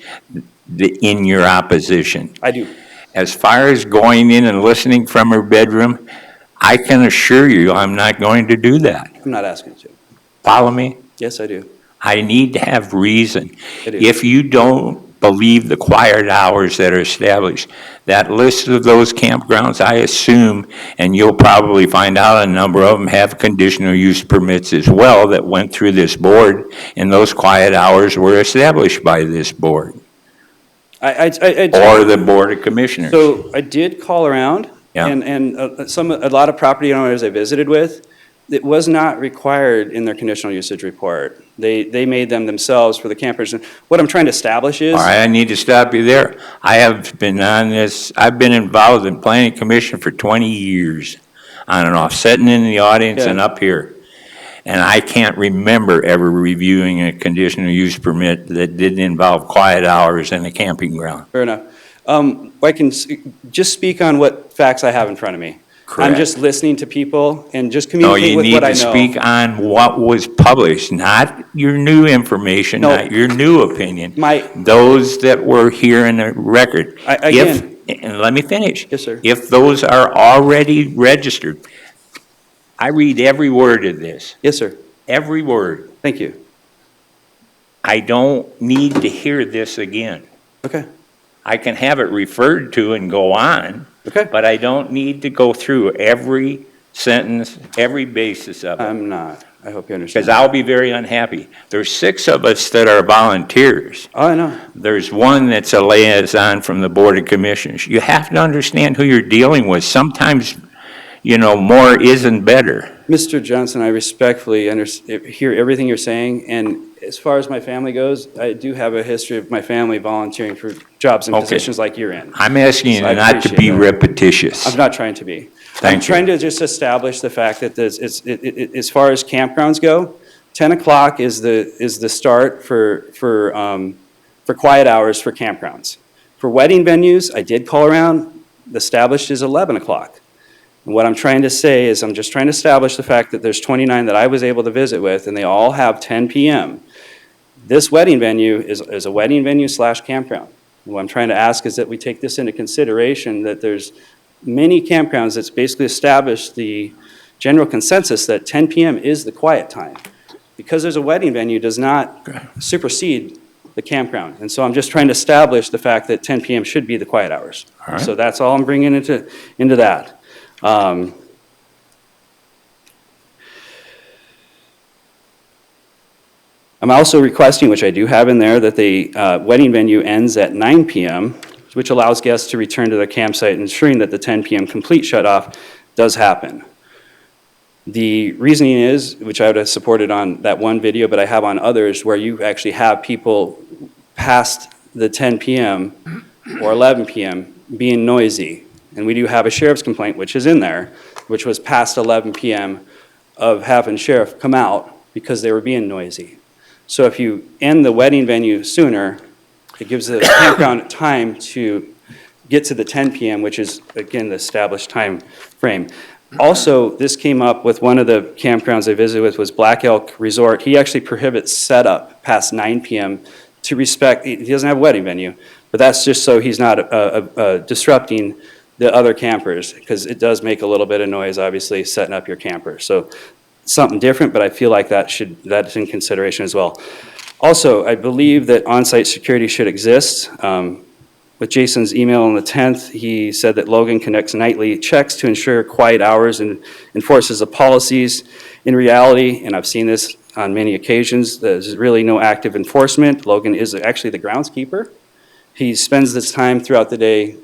in your opposition. I do. As far as going in and listening from her bedroom, I can assure you I'm not going to do that. I'm not asking you to. Follow me? Yes, I do. I need to have reason. I do. If you don't believe the quiet hours that are established, that list of those campgrounds, I assume, and you'll probably find out a number of them have conditional use permits as well that went through this board, and those quiet hours were established by this board or the Board of Commissioners. So I did call around, Yeah. and a lot of property owners I visited with, it was not required in their conditional usage report. They made them themselves for the campers. And what I'm trying to establish is. All right, I need to stop you there. I have been on this, I've been involved in planning commission for 20 years, on and off, sitting in the audience and Yeah. up here. And I can't remember ever reviewing a conditional use permit that didn't involve quiet hours in a camping ground. Fair enough. I can just speak on what facts I have in front of me. I'm Correct. just listening to people and just No, communicating you with need what I to know. speak on what was published, not your new information, No. not your new opinion. My- Those that were here in the record. Again. And let me finish. Yes, sir. If those are already registered, I read every word of this, Yes, sir. every word. Thank you. I don't need to hear this again. Okay. I can have it referred to and go on, Okay. but I don't need to go through every sentence, every basis of it. I'm not. I hope you understand. Because I'll be very unhappy. There's 6 of us that are volunteers. Oh, I know. There's 1 that's a liaison from the Board of Commissioners. You have to understand who you're dealing with. Sometimes, more isn't better. Mr. Johnson, I respectfully hear everything you're saying, and as far as my family goes, I do have a history of my family volunteering for jobs and Okay. positions like you're in. I'm asking you So I not to appreciate be that. repetitious. I'm not trying to be. Thank I'm you. trying to just establish the fact that as far as campgrounds go, 10 o'clock is the start for quiet hours for campgrounds. For wedding venues, I did call around, the established is 11 o'clock. And what I'm trying to say is I'm just trying to establish the fact that there's 29 that I was able to visit with, and they all have 10 PM. This wedding venue is a wedding venue / campground. And what I'm trying to ask is that we take this into consideration, that there's many campgrounds that's basically established the general consensus that 10 PM is the quiet time. Because there's a wedding venue does not supersede the campground. And so I'm just trying to establish the fact that 10 PM should be the quiet hours. All right. So that's all I'm bringing into that. I'm also requesting, which I do have in there, that the wedding venue ends at 9 PM, which allows guests to return to their campsite, ensuring that the 10 PM complete shut-off does happen. The reasoning is, which I would have supported on that one video, but I have on others, where you actually have people past the 10 PM or 11 PM being noisy. And we do have a sheriff's complaint, which is in there, which was past 11 PM of having sheriff come out because they were being noisy. So if you end the wedding venue sooner, it gives the campground time to get to the 10 PM, which is, again, the established time frame. Also, this came up with one of the campgrounds I visited with was Black Elk Resort. He actually prohibits setup past 9 PM to respect, he doesn't have a wedding venue, but that's just so he's not disrupting the other campers, because it does make a little bit of noise, obviously, setting up your camper. So something different, but I feel like that's in consideration as well. Also, I believe that on-site security should exist. With Jason's email on the 10th, he said that Logan conducts nightly checks to ensure quiet hours and enforces the policies. In reality, and I've seen this on many occasions, there's really no active enforcement. Logan is actually the groundskeeper. He spends this time throughout the day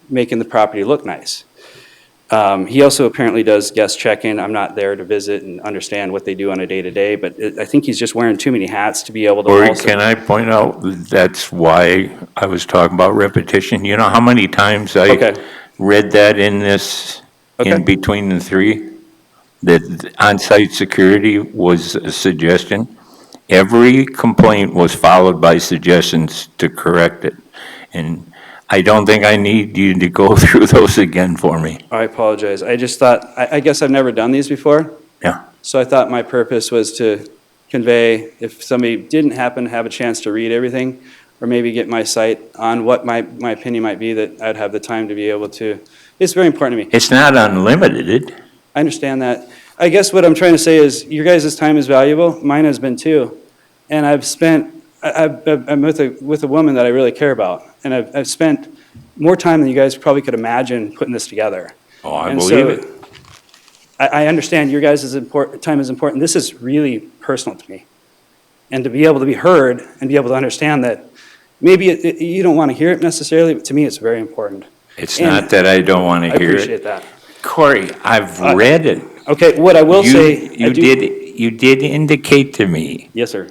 making the property look nice. He also apparently does guest check-in. I'm not there to visit and understand what they do on a day-to-day, but I think he's just wearing too many hats to be able to Or also. can I point out, that's why I was talking about repetition. You know how many times I Okay. read that in this, Okay. in between the 3? That on-site security was a suggestion. Every complaint was followed by suggestions to correct it. And I don't think I need you to go through those again for me. I apologize. I just thought, I guess I've never done these before. Yeah. So I thought my purpose was to convey, if somebody didn't happen to have a chance to read everything, or maybe get my sight on what my opinion might be, that I'd have the time to be able to, it's very important to me. It's not unlimited. I understand that. I guess what I'm trying to say is, your guys' time is valuable, mine has been too. And I'm with a woman that I really care about, and I've spent more time than you guys probably could imagine putting this together. Oh, I And believe so, it. I understand your guys' time is important. This is really personal to me. And to be able to be heard and be able to understand that maybe you don't want to hear it necessarily, but to me, it's very important. It's And not that I don't want I to hear appreciate it. that. Corey, I've read it. Okay, what I will You- say, I You do- you did indicate to me, Yes, sir.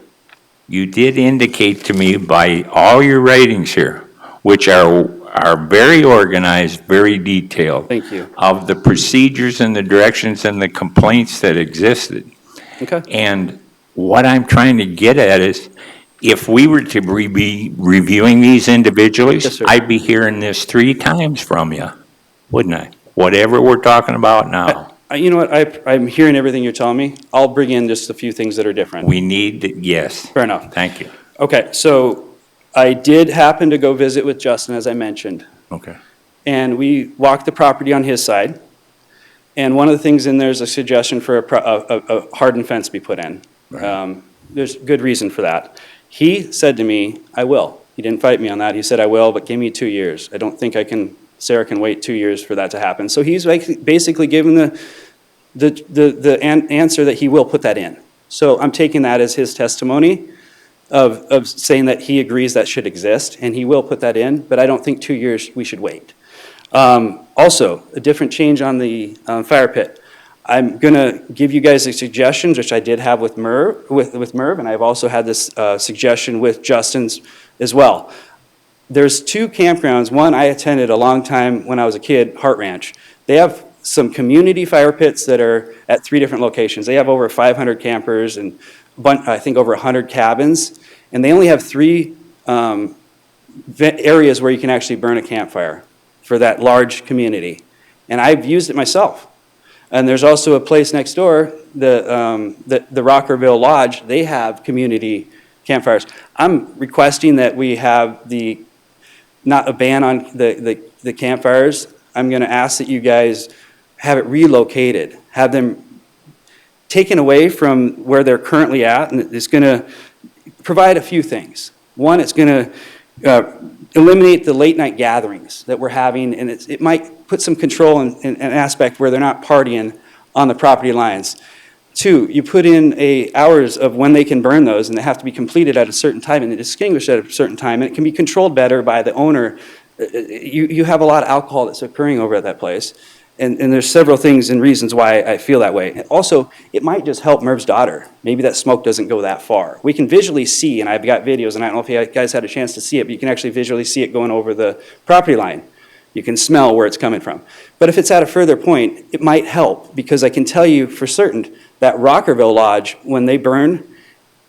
you did indicate to me by all your writings here, which are very organized, very detailed. Thank you. Of the procedures and the directions and the complaints that existed. Okay. And what I'm trying to get at is, if we were to be reviewing these individually, Yes, sir. I'd be hearing this 3 times from you, wouldn't I? Whatever we're talking about now. You know what, I'm hearing everything you're telling me. I'll bring in just a few things that are different. We need, yes. Fair enough. Thank you. Okay, so I did happen to go visit with Justin, as I mentioned, Okay. and we walked the property on his side. And one of the things in there is a suggestion for a hardened fence be put in. There's good reason for that. He said to me, I will. He didn't fight me on that. He said, I will, but give me 2 years. I don't think Sarah can wait 2 years for that to happen. So he's basically given the answer that he will put that in. So I'm taking that as his testimony of saying that he agrees that should exist, and he will put that in, but I don't think 2 years we should wait. Also, a different change on the fire pit. I'm going to give you guys the suggestions, which I did have with Merv, and I've also had this suggestion with Justin's as well. There's 2 campgrounds. One I attended a long time when I was a kid, Hart Ranch. They have some community fire pits that are at 3 different locations. They have over 500 campers and I think over 100 cabins, and they only have 3 areas where you can actually burn a campfire for that large community. And I've used it myself. And there's also a place next door, the Rockerville Lodge, they have community campfires. I'm requesting that we have not a ban on the campfires. I'm gonna ask that you guys have it relocated, have them taken away from where they're currently at, and it's gonna provide a few things. One, it's gonna eliminate the late night gatherings that we're having, and it might put some control in an aspect where they're not partying on the property lines. 2, you put in hours of when they can burn those, and they have to be completed at a certain time and extinguished at a certain time, and it can be controlled better by the owner. You have a lot of alcohol that's occurring over at that place, and there's several things and reasons why I feel that way. Also, it might just help Merv's daughter. Maybe that smoke doesn't go that far. We can visually see, and I've got videos, and I don't know if you guys had a chance to see it, but you can actually visually see it going over the property line. You can smell where it's coming from. But if it's at a further point, it might help, because I can tell you for certain that Rockerville Lodge, when they burn,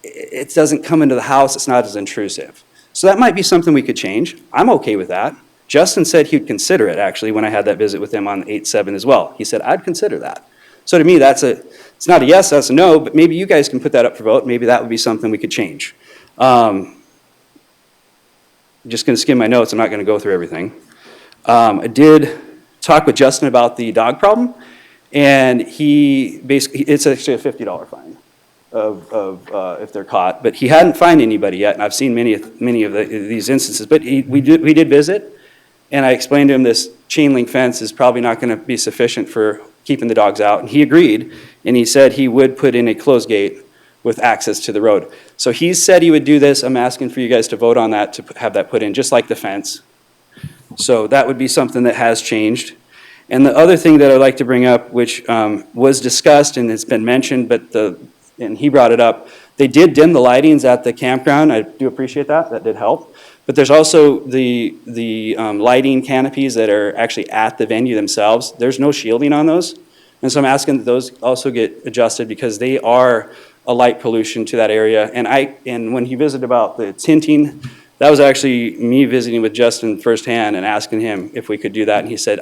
it doesn't come into the house, it's not as intrusive. So that might be something we could change. I'm okay with that. Justin said he'd consider it, actually, when I had that visit with him on 8/7 as well. He said, I'd consider that. So to me, it's not a yes, that's a no, but maybe you guys can put that up for vote. Maybe that would be something we could change. I'm just gonna skim my notes, I'm not gonna go through everything. I did talk with Justin about the dog problem, and it's actually a $50 fine if they're caught, but he hadn't fined anybody yet, and I've seen many of these instances, but we did visit, and I explained to him this chain link fence is probably not gonna be sufficient for keeping the dogs out, and he agreed, and he said he would put in a closed gate with access to the road. So he said he would do this. I'm asking for you guys to vote on that, to have that put in, just like the fence. So that would be something that has changed. And the other thing that I'd like to bring up, which was discussed and it's been mentioned, and he brought it up, they did dim the lightings at the campground. I do appreciate that. That did help. But there's also the lighting canopies that are actually at the venue themselves. There's no shielding on those. And so I'm asking that those also get adjusted, because they are a light pollution to that area. And when he visited about the tinting, that was actually me visiting with Justin firsthand and asking him if we could do that. And he said,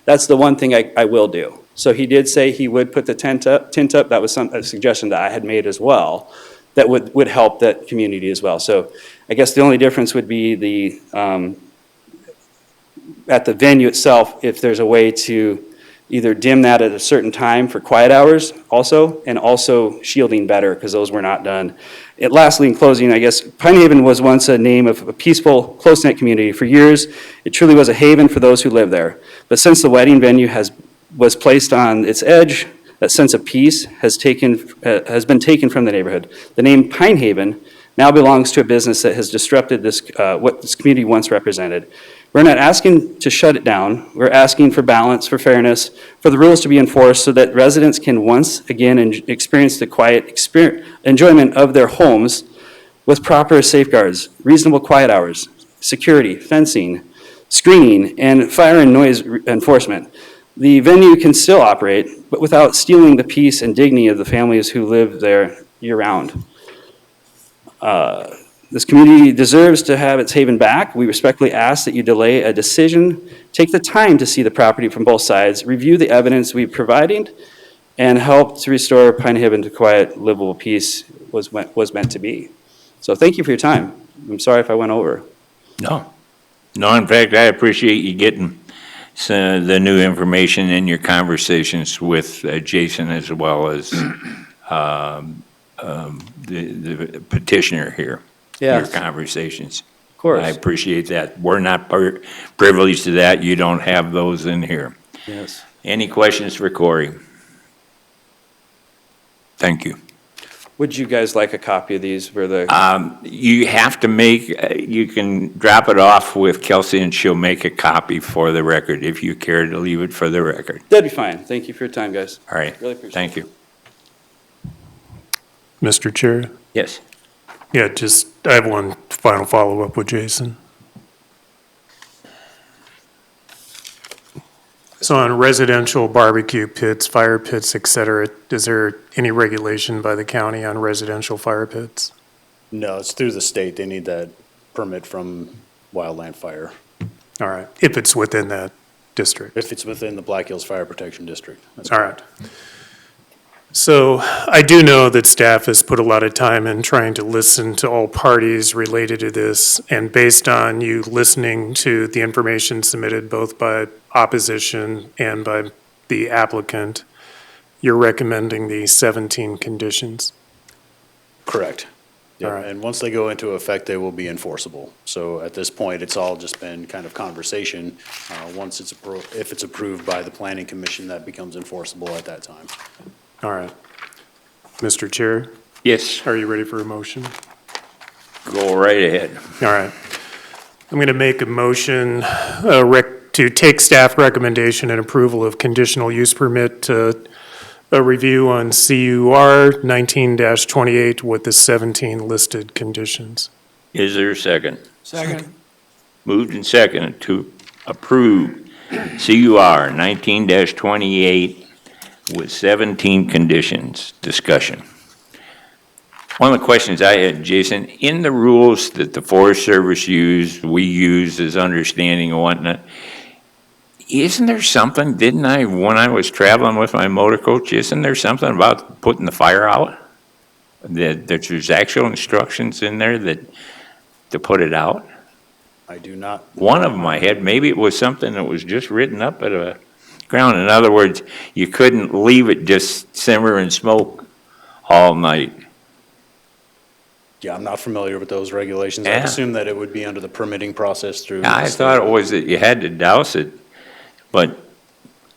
that's the one thing I will do. So he did say he would put the tint up. That was a suggestion that I had made as well, that would help that community as well. So I guess the only difference would be at the venue itself, if there's a way to either dim that at a certain time for quiet hours also, and also shielding better, because those were not done. And lastly, in closing, I guess, Pine Haven was once a name of a peaceful, close-knit community. For years, it truly was a haven for those who lived there. But since the wedding venue was placed on its edge, that sense of peace has been taken from the neighborhood. The name Pine Haven now belongs to a business that has disrupted what this community once represented. We're not asking to shut it down. We're asking for balance, for fairness, for the rules to be enforced so that residents can once again experience the quiet enjoyment of their homes with proper safeguards, reasonable quiet hours, security, fencing, screening, and fire and noise enforcement. The venue can still operate, but without stealing the peace and dignity of the families who live there year-round. This community deserves to have its haven back. We respectfully ask that you delay a decision, take the time to see the property from both sides, review the evidence we've provided, and help to restore Pine Haven to quiet, livable peace was meant to be. So thank you for your time. I'm sorry if I went over. No. No, in fact, I appreciate you getting the new information in your conversations with Jason as well as the petitioner here. Your Yes. conversations. Of course. I appreciate that. We're not privileged to that. You don't have those in here. Yes. Any questions for Corey? Thank you. Would you guys like a copy of these for the? You have to you can drop it off with Kelsey and she'll make a copy for the record if you care to leave it for the record. That'd be fine. Thank you for your time, guys. All right. Really appreciate it. Thank you. Mr. Chair? Yes. Yeah, I have one final follow-up with Jason. So on residential barbecue pits, fire pits, et cetera, is there any regulation by the county on residential fire pits? No, it's through the state. They need that permit from Wildland Fire, All right, if it's within that district. if it's within the Black Hills Fire Protection District. That's All right. So I do know that staff has put a lot of time in trying to listen to all parties related to this. And based on you listening to the information submitted both by opposition and by the applicant, you're recommending the 17 conditions. Correct. Yeah, All right. and once they go into effect, they will be enforceable. So at this point, it's all just been kind of conversation. Once if it's approved by the planning commission, that becomes enforceable at that time. All right. Mr. Chair, Yes, are you ready for a motion? go right ahead. All right. I'm going to make a motion to take staff recommendation and approval of conditional use permit a review on CUR 19-28 with the 17 listed conditions. Is there a second? Second. Moved and seconded to approve CUR 19-28 with 17 conditions. Discussion. One of the questions I had, Jason, in the rules that the Forest Service we use as understanding and whatnot, isn't there something, when I was traveling with my motor coach, isn't there something about putting the fire out? That there's actual instructions in there to put it out? I do not. One of them I had, maybe it was something that was just written up at a ground. In other words, you couldn't leave it just simmer and smoke all night. Yeah, I'm not familiar with those regulations. Yeah. I'd assume that it would be under the permitting process through. I thought it was that you had to douse it, but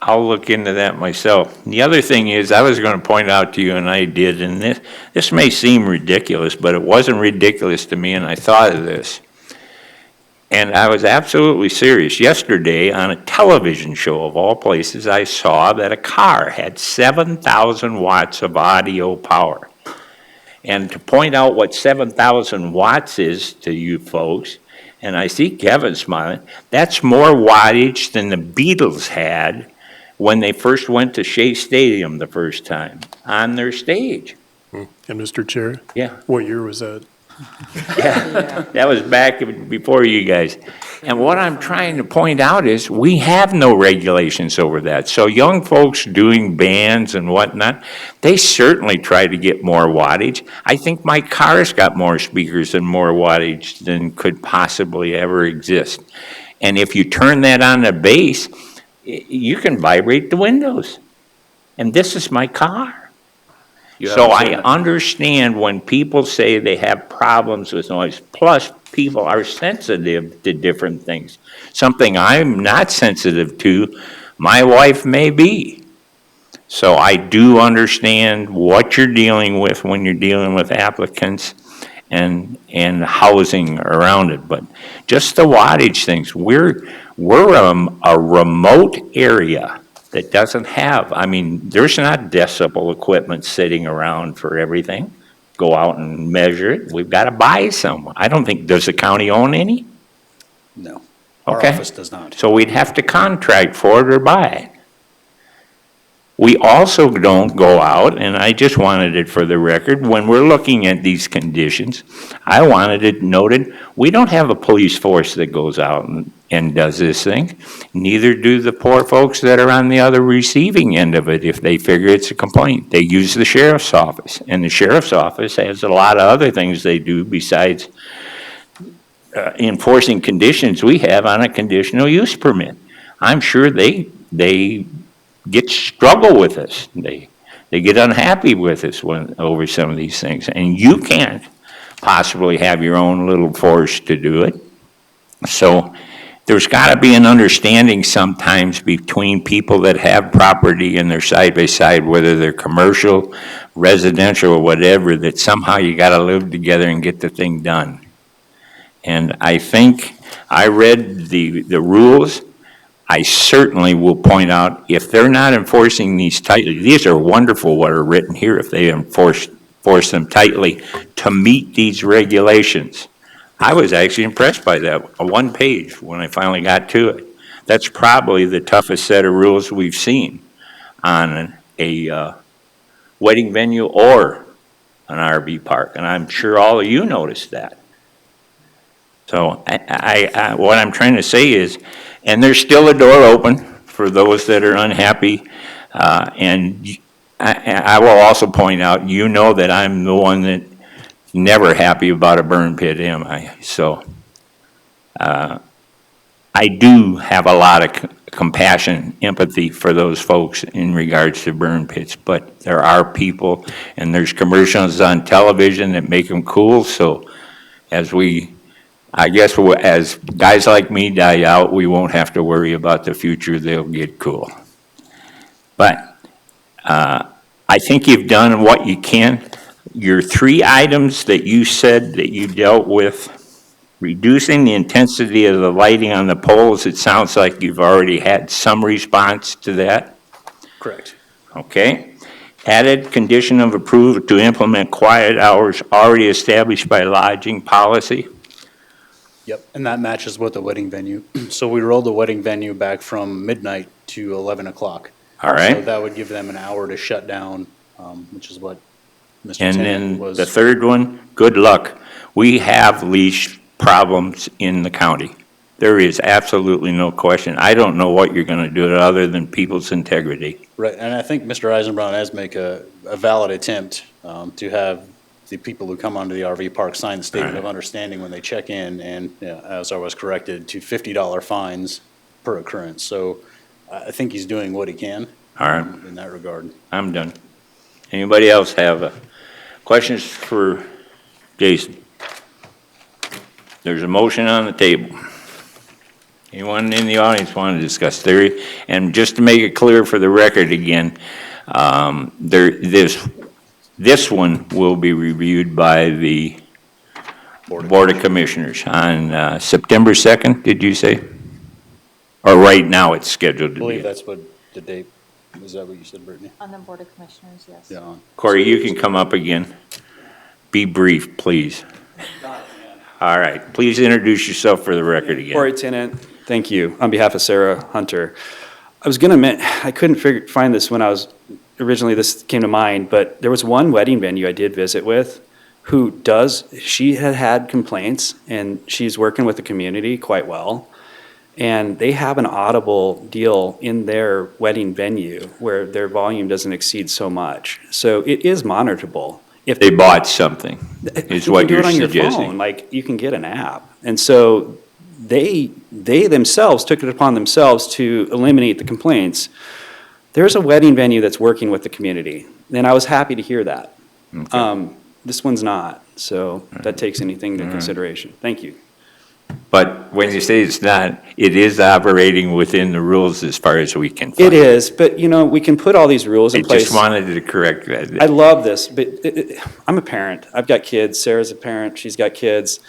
I'll look into that myself. The other thing is, I was going to point out to you, and I did, and this may seem ridiculous, but it wasn't ridiculous to me, and I thought of this. And I was absolutely serious. Yesterday, on a television show of all places, I saw that a car had 7,000 watts of audio power. And to point out what 7,000 watts is to you folks, and I see Kevin smiling, that's more wattage than the Beatles had when they first went to Shea Stadium the first time on their stage. And Mr. Chair? Yeah. What year was that? Yeah, that was back before you guys. And what I'm trying to point out is we have no regulations over that. So young folks doing bands and whatnot, they certainly try to get more wattage. I think my car's got more speakers and more wattage than could possibly ever exist. And if you turn that on the bass, you can vibrate the windows. And this is my car. You So haven't I seen it. understand when people say they have problems with noise, plus people are sensitive to different things. Something I'm not sensitive to, my wife may be. So I do understand what you're dealing with when you're dealing with applicants and housing around it. But just the wattage things, we're a remote area that doesn't have, I mean, there's not decibel equipment sitting around for everything. Go out and measure it. We've got to buy some. I don't think, does the county own any? No, our Okay. office does not. So we'd have to contract for it or buy it. We also don't go out, and I just wanted it for the record, when we're looking at these conditions, I wanted it noted, we don't have a police force that goes out and does this thing. Neither do the poor folks that are on the other receiving end of it if they figure it's a complaint. They use the sheriff's office, and the sheriff's office has a lot of other things they do besides enforcing conditions we have on a conditional use permit. I'm sure they struggle with us. They get unhappy with us over some of these things. And you can't possibly have your own little force to do it. So there's got to be an understanding sometimes between people that have property and they're side by side, whether they're commercial, residential, or whatever, that somehow you got to live together and get the thing done. And I think I read the rules. I certainly will point out, if they're not enforcing these tightly, these are wonderful what are written here, if they enforce them tightly to meet these regulations. I was actually impressed by that, one page when I finally got to it. That's probably the toughest set of rules we've seen on a wedding venue or an RV park, and I'm sure all of you noticed that. So what I'm trying to say is, and there's still a door open for those that are unhappy. And I will also point out, you know that I'm the one that never happy about a burn pit, am I? So I do have a lot of compassion, empathy for those folks in regards to burn pits. But there are people, and there's commercials on television that make them cool. So I guess as guys like me die out, we won't have to worry about the future. They'll get cool. But I think you've done what you can. Your 3 items that you said that you dealt with, reducing the intensity of the lighting on the poles, it sounds like you've already had some response to that. Correct. Okay. Added condition of approval to implement quiet hours already established by lodging policy. Yep, and that matches with the wedding venue. So we rolled the wedding venue back from midnight to 11 o'clock. All right. So that would give them an hour to shut down, which is what Mr. And Tennant then was. the third one, good luck. We have leash problems in the county. There is absolutely no question. I don't know what you're going to do other than people's integrity. Right, and I think Mr. Eisenbrown has make a valid attempt to have the people who come onto the RV park sign the statement of understanding when they check in, and as I was corrected, to $50 fines per occurrence. So I think he's doing what he can All right, in that regard. I'm done. Anybody else have questions for Jason? There's a motion on the table. Anyone in the audience want to discuss theory? And just to make it clear for the record again, this one will be reviewed by the Board of Commissioners on September 2nd, did you say? Or right now it's scheduled I to believe be? that's what the date, is that what you said, Brittany? On the Board of Commissioners, yes. Yeah. Corey, you can come up again. Be brief, please. All right, please introduce yourself for the record again. Corey Tennant, thank you. On behalf of Sarah Hunter. I was gonna admit, I couldn't find this when I was, originally this came to mind, but there was one wedding venue I did visit with she had complaints, and she's working with the community quite well. And they have an audible deal in their wedding venue where their volume doesn't exceed so much. So it is monitorable. If They bought something, is what you're You can do it on your suggesting. phone, like you can get an app. And so they themselves took it upon themselves to eliminate the complaints. There's a wedding venue that's working with the community, and I was happy to hear that. This one's not, so that takes anything into consideration. Thank you. But when you say it's not, it is operating within the rules as far as we can find. It is, but we can put all these rules I in place. just wanted to correct that. I love this, but I'm a parent. I've got kids. Sarah's a parent. She's got kids.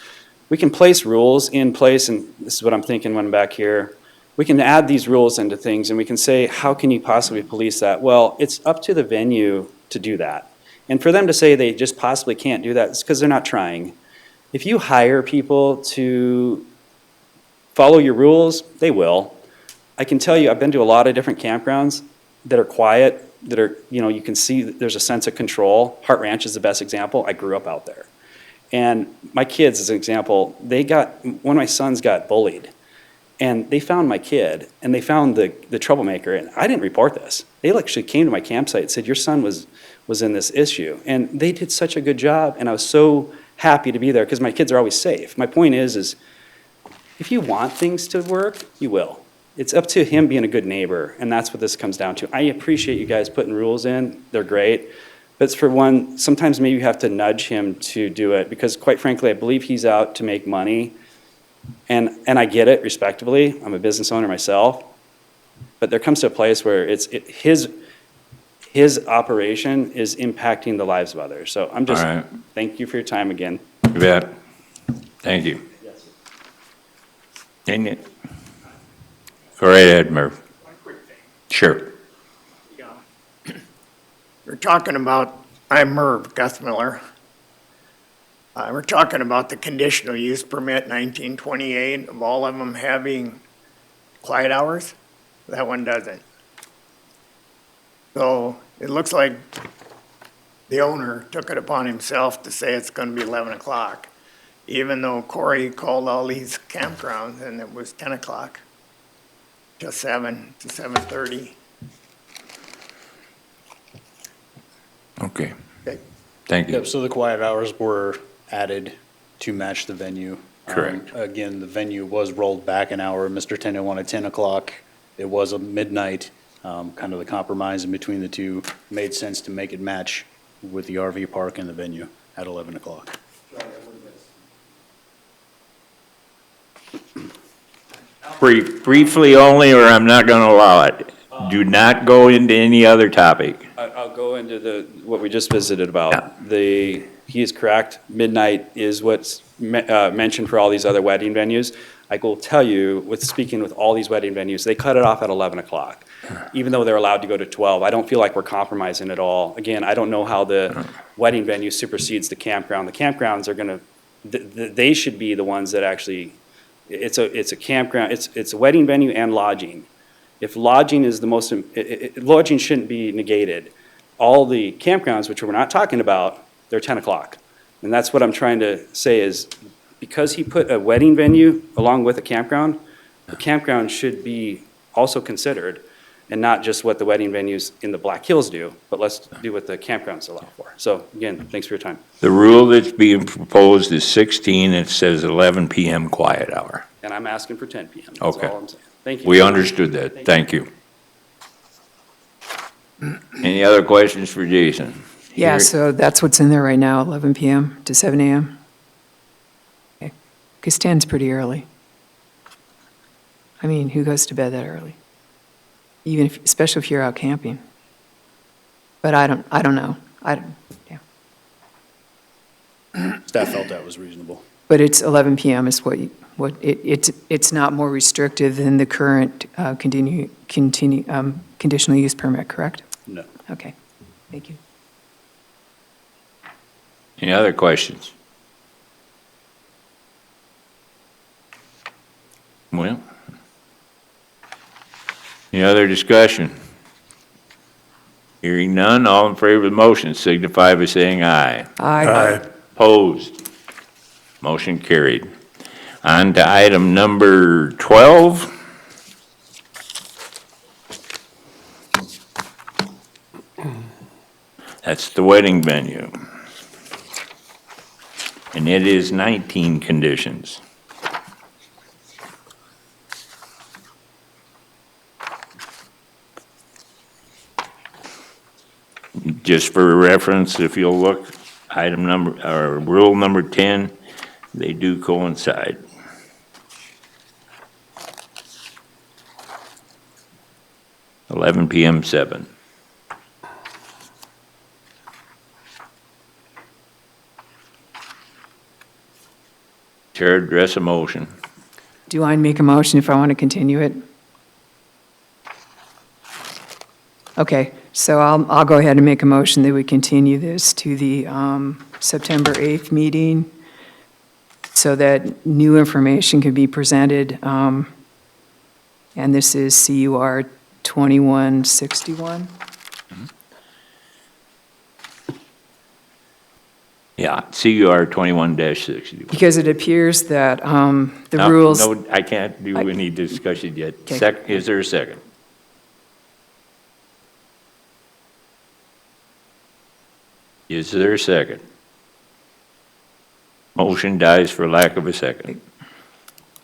We can place rules in place, and this is what I'm thinking when I'm back here. We can add these rules into things, and we can say, how can you possibly police that? Well, it's up to the venue to do that. And for them to say they just possibly can't do that, it's because they're not trying. If you hire people to follow your rules, they will. I can tell you, I've been to a lot of different campgrounds that are quiet, that are, you can see that there's a sense of control. Hart Ranch is the best example. I grew up out there. And my kids, as an example, one of my sons got bullied. And they found my kid, and they found the troublemaker, and I didn't report this. They actually came to my campsite and said, your son was in this issue. And they did such a good job, and I was so happy to be there, because my kids are always safe. My point is if you want things to work, you will. It's up to him being a good neighbor, and that's what this comes down to. I appreciate you guys putting rules in. They're great. But it's for one, sometimes maybe you have to nudge him to do it, because quite frankly, I believe he's out to make money. And I get it, respectably. I'm a business owner myself. But there comes to a place where his operation is impacting the lives of others. So I'm just, All right. Thank you for your time again. You bet. Thank you. Dang it. Go right ahead, Merv. One quick thing. Sure. We're talking about, I'm Merv Guthmiller. We're talking about the conditional use permit 1928, of all of them having quiet hours. That one doesn't. So it looks like the owner took it upon himself to say it's gonna be 11 o'clock, even though Corey called all these campgrounds and it was 10 o'clock to 7 to 7:30. Okay. Okay. Thank you. Yep, so the quiet hours were added to match the venue. Correct. Again, the venue was rolled back an hour. Mr. Tennant wanted 10 o'clock. It was a midnight. Kind of the compromise in between the two made sense to make it match with the RV park and the venue at 11 o'clock. Briefly only, or I'm not going to allow it. Do not go into any other topic. I'll go into what we just visited about. He is correct. Midnight is what's mentioned for all these other wedding venues. I will tell you, speaking with all these wedding venues, they cut it off at 11 o'clock, even though they're allowed to go to 12. I don't feel like we're compromising at all. Again, I don't know how the wedding venue supersedes the campground. The campgrounds are going to, they should be the ones that actually, it's a campground, it's a wedding venue and lodging. If lodging is the most, lodging shouldn't be negated. All the campgrounds, which we're not talking about, they're 10 o'clock. And that's what I'm trying to say is, because he put a wedding venue along with a campground, the campground should be also considered, and not just what the wedding venues in the Black Hills do, but let's do what the campgrounds allow for. So again, thanks for your time. The rule that's being proposed is 16, it says 11 PM quiet hour. And I'm asking for 10 PM. That's Okay. all I'm saying. Thank you. We understood that. Thank you. Any other questions for Jason? Yeah, Here- so that's what's in there right now, 11 PM to 7 AM? Okay, because 10's pretty early. I mean, who goes to bed that early? Even if, especially if you're out camping. But I don't know. Yeah. Staff felt that was reasonable. But it's 11 PM is it's not more restrictive than the current conditional use permit, correct? No. Okay, thank you. Any other questions? Well, any other discussion? Hearing none, all in favor of the motion signify by saying aye. Aye. Opposed? Motion carried. On to item number 12. That's the wedding venue. And it is 19 conditions. Just for reference, if you'll look, item number, or rule number 10, they do coincide. (11 PM 7). Chair, address a motion. Do I make a motion if I want to continue it? Okay, so I'll go ahead and make a motion that we continue this to the September 8th meeting so that new information can be presented. And this is CUR 2161. Yeah, CUR 21-60. Because it appears that the No, rules. No, I can't do any discussion yet. Okay. Is there a second? Is there a second? Motion dies for lack of a second.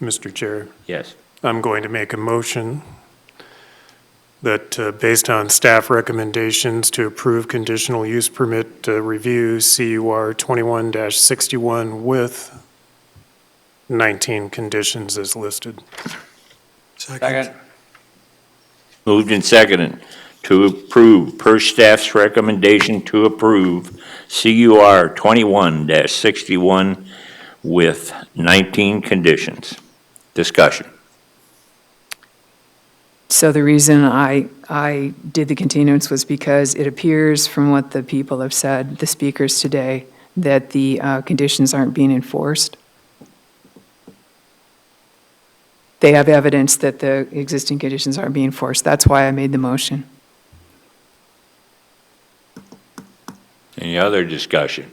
Mr. Chair, Yes. I'm going to make a motion that, based on staff recommendations to approve conditional use permit review CUR 21-61 with 19 conditions as listed. Second. Moved and seconded to approve, per staff's recommendation to approve CUR 21-61 with 19 conditions. Discussion. So the reason I did the continuance was because it appears from what the people have said, the speakers today, that the conditions aren't being enforced. They have evidence that the existing conditions aren't being enforced. That's why I made the motion. Any other discussion?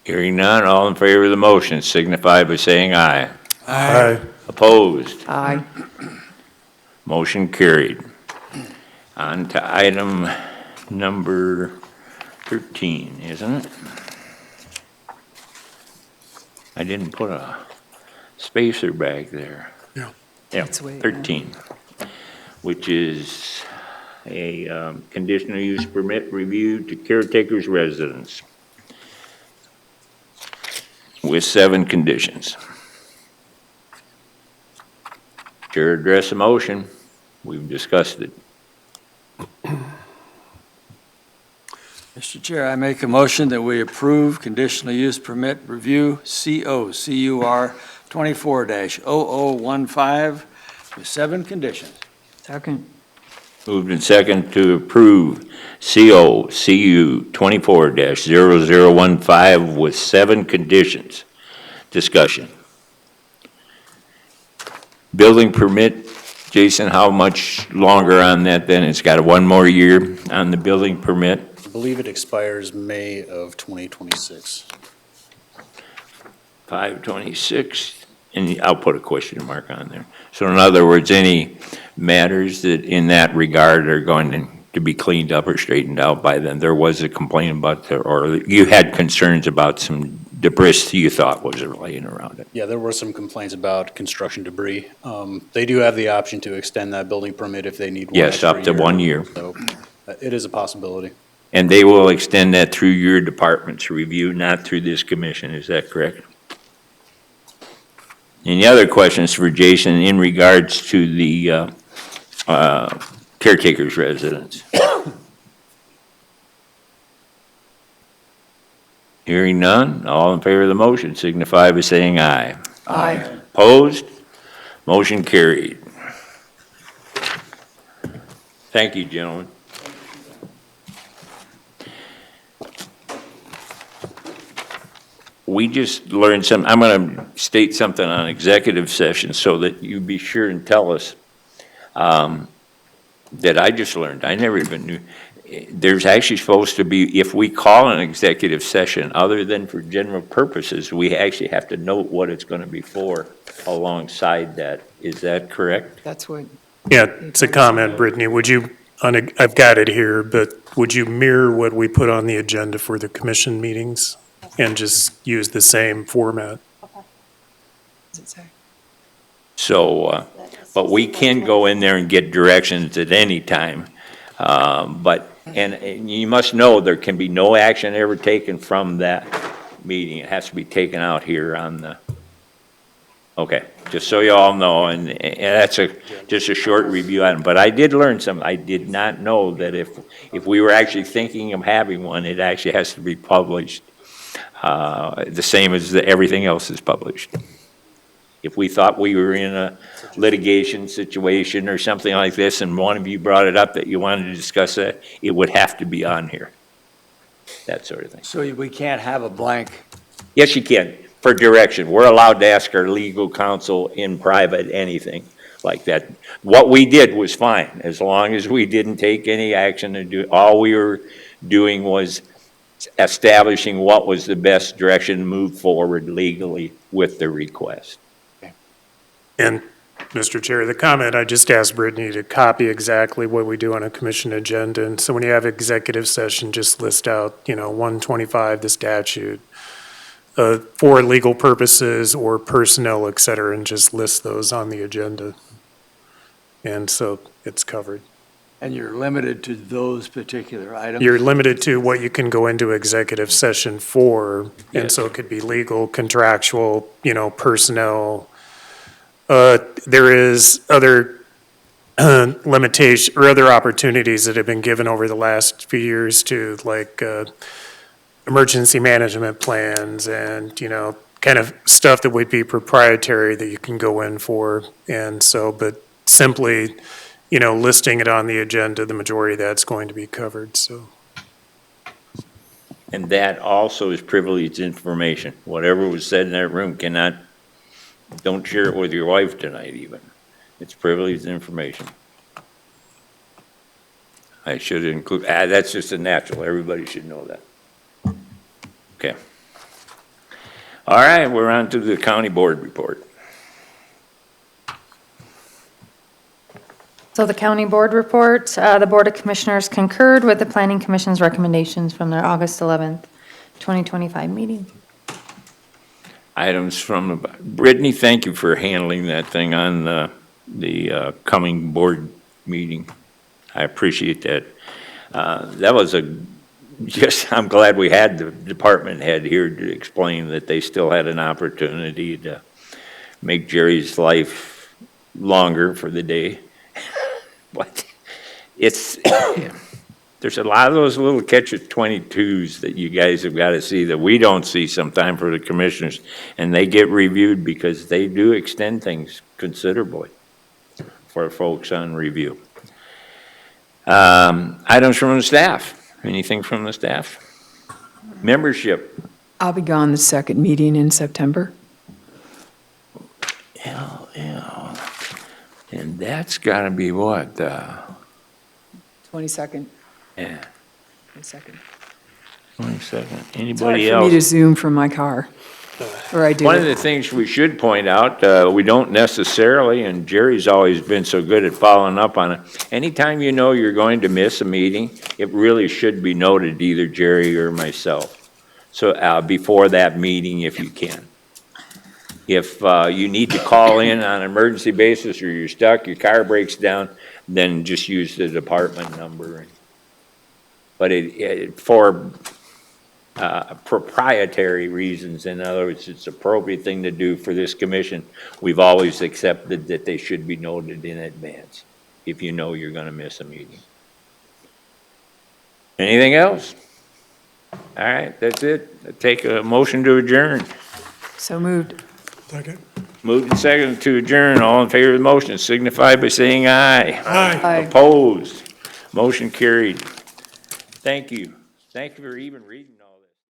Hearing none, all in favor of the motion signify by saying aye. Aye. Opposed? Aye. Motion carried. On to item number 13, isn't it? I didn't put a spacer back there. Yeah. Yeah, It's way 13, which is a conditional use permit review to caretaker's residence with 7 conditions. Chair address a motion. We've discussed it. Mr. Chair, I make a motion that we approve conditional use permit review CUR 24-0015 with 7 conditions. Second. Moved and second to approve CU 24-0015 with 7 conditions. Discussion. Building permit, Jason, how much longer on that then? It's got 1 more year on the building permit? I believe it expires May of 2026. 5/26, and I'll put a question mark on there. So in other words, any matters that in that regard are going to be cleaned up or straightened out by then? There was a complaint about, or you had concerns about some debris you thought was laying around it? Yeah, there were some complaints about construction debris. They do have the option to extend that building permit if they need one Yes, extra up to 1 year. So it is a possibility. And they will extend that through your department's review, not through this commission, is that correct? Any other questions for Jason in regards to the caretaker's residence? Hearing none, all in favor of the motion signify by saying aye. Aye. Opposed? Motion carried. Thank you, gentlemen. We just learned some, I'm going to state something on executive session so that you be sure and tell us that I just learned. I never even knew. There's actually supposed to be, if we call an executive session, other than for general purposes, we actually have to note what it's going to be for alongside that. Is that correct? That's what, Yeah, it's a comment, Brittany. Would you, I've got it here, but would you mirror what we put on the agenda for the commission meetings and just use the same format? does it say? So, but we can go in there and get directions at any time. And you must know, there can be no action ever taken from that meeting. It has to be taken out here on the, okay, just so you all know, and that's just a short review item. But I did learn something. I did not know that if we were actually thinking of having one, it actually has to be published, the same as everything else is published. If we thought we were in a litigation situation or something like this, and one of you brought it up that you wanted to discuss that, it would have to be on here, that sort of thing. So we can't have a blank. Yes, you can, for direction. We're allowed to ask our legal counsel in private anything like that. What we did was fine, as long as we didn't take any action to do, all we were doing was establishing what was the best direction to move forward legally with the request. And, Mr. Chair, the comment, I just asked Brittany to copy exactly what we do on a commission agenda. And so when you have executive session, just list out, 125, the statute, for legal purposes or personnel, et cetera, and just list those on the agenda. And so it's covered. And you're limited to those particular items? You're limited to what you can go into executive session for. And so it could be legal, contractual, personnel. There is other limitation or other opportunities that have been given over the last few years to like emergency management plans and, kind of stuff that would be proprietary that you can go in for. And so, but simply, listing it on the agenda, the majority of that's going to be covered, so. And that also is privileged information. Whatever was said in that room don't share it with your wife tonight even. It's privileged information. I should include, that's just a natural, everybody should know that. Okay. All right, we're on to the county board report. So the county board report, the Board of Commissioners concurred with the Planning Commission's recommendations from their August 11th, 2025 meeting. Items from, Brittany, thank you for handling that thing on the coming board meeting. I appreciate that. That was I'm glad we had the department head here to explain that they still had an opportunity to make Jerry's life longer for the day. But there's a lot of those little catch-22s that you guys have got to see that we don't see sometime for the commissioners, and they get reviewed because they do extend things considerably for folks on review. Items from the staff. Anything from the staff? Membership. I'll be gone the second meeting in September. Yeah. And that's got to be what? 22nd. Yeah, 22nd. 22nd. It's hard Anybody for me to else? Zoom from my car, or I do. One of the things we should point out, we don't necessarily, and Jerry's always been so good at following up on it, anytime you know you're going to miss a meeting, it really should be noted, either Jerry or myself. So before that meeting, if you can. If you need to call in on an emergency basis, or you're stuck, your car breaks down, then just use the department number. But for proprietary reasons, in other words, it's an appropriate thing to do for this commission, we've always accepted that they should be noted in advance, if you know you're gonna miss a meeting. Anything else? All right, that's it. Take a motion to adjourn. So moved. Moved and seconded to adjourn. All in favor of the motion signify by saying aye. Aye. Opposed? Motion carried. Thank you. Thank you for even reading all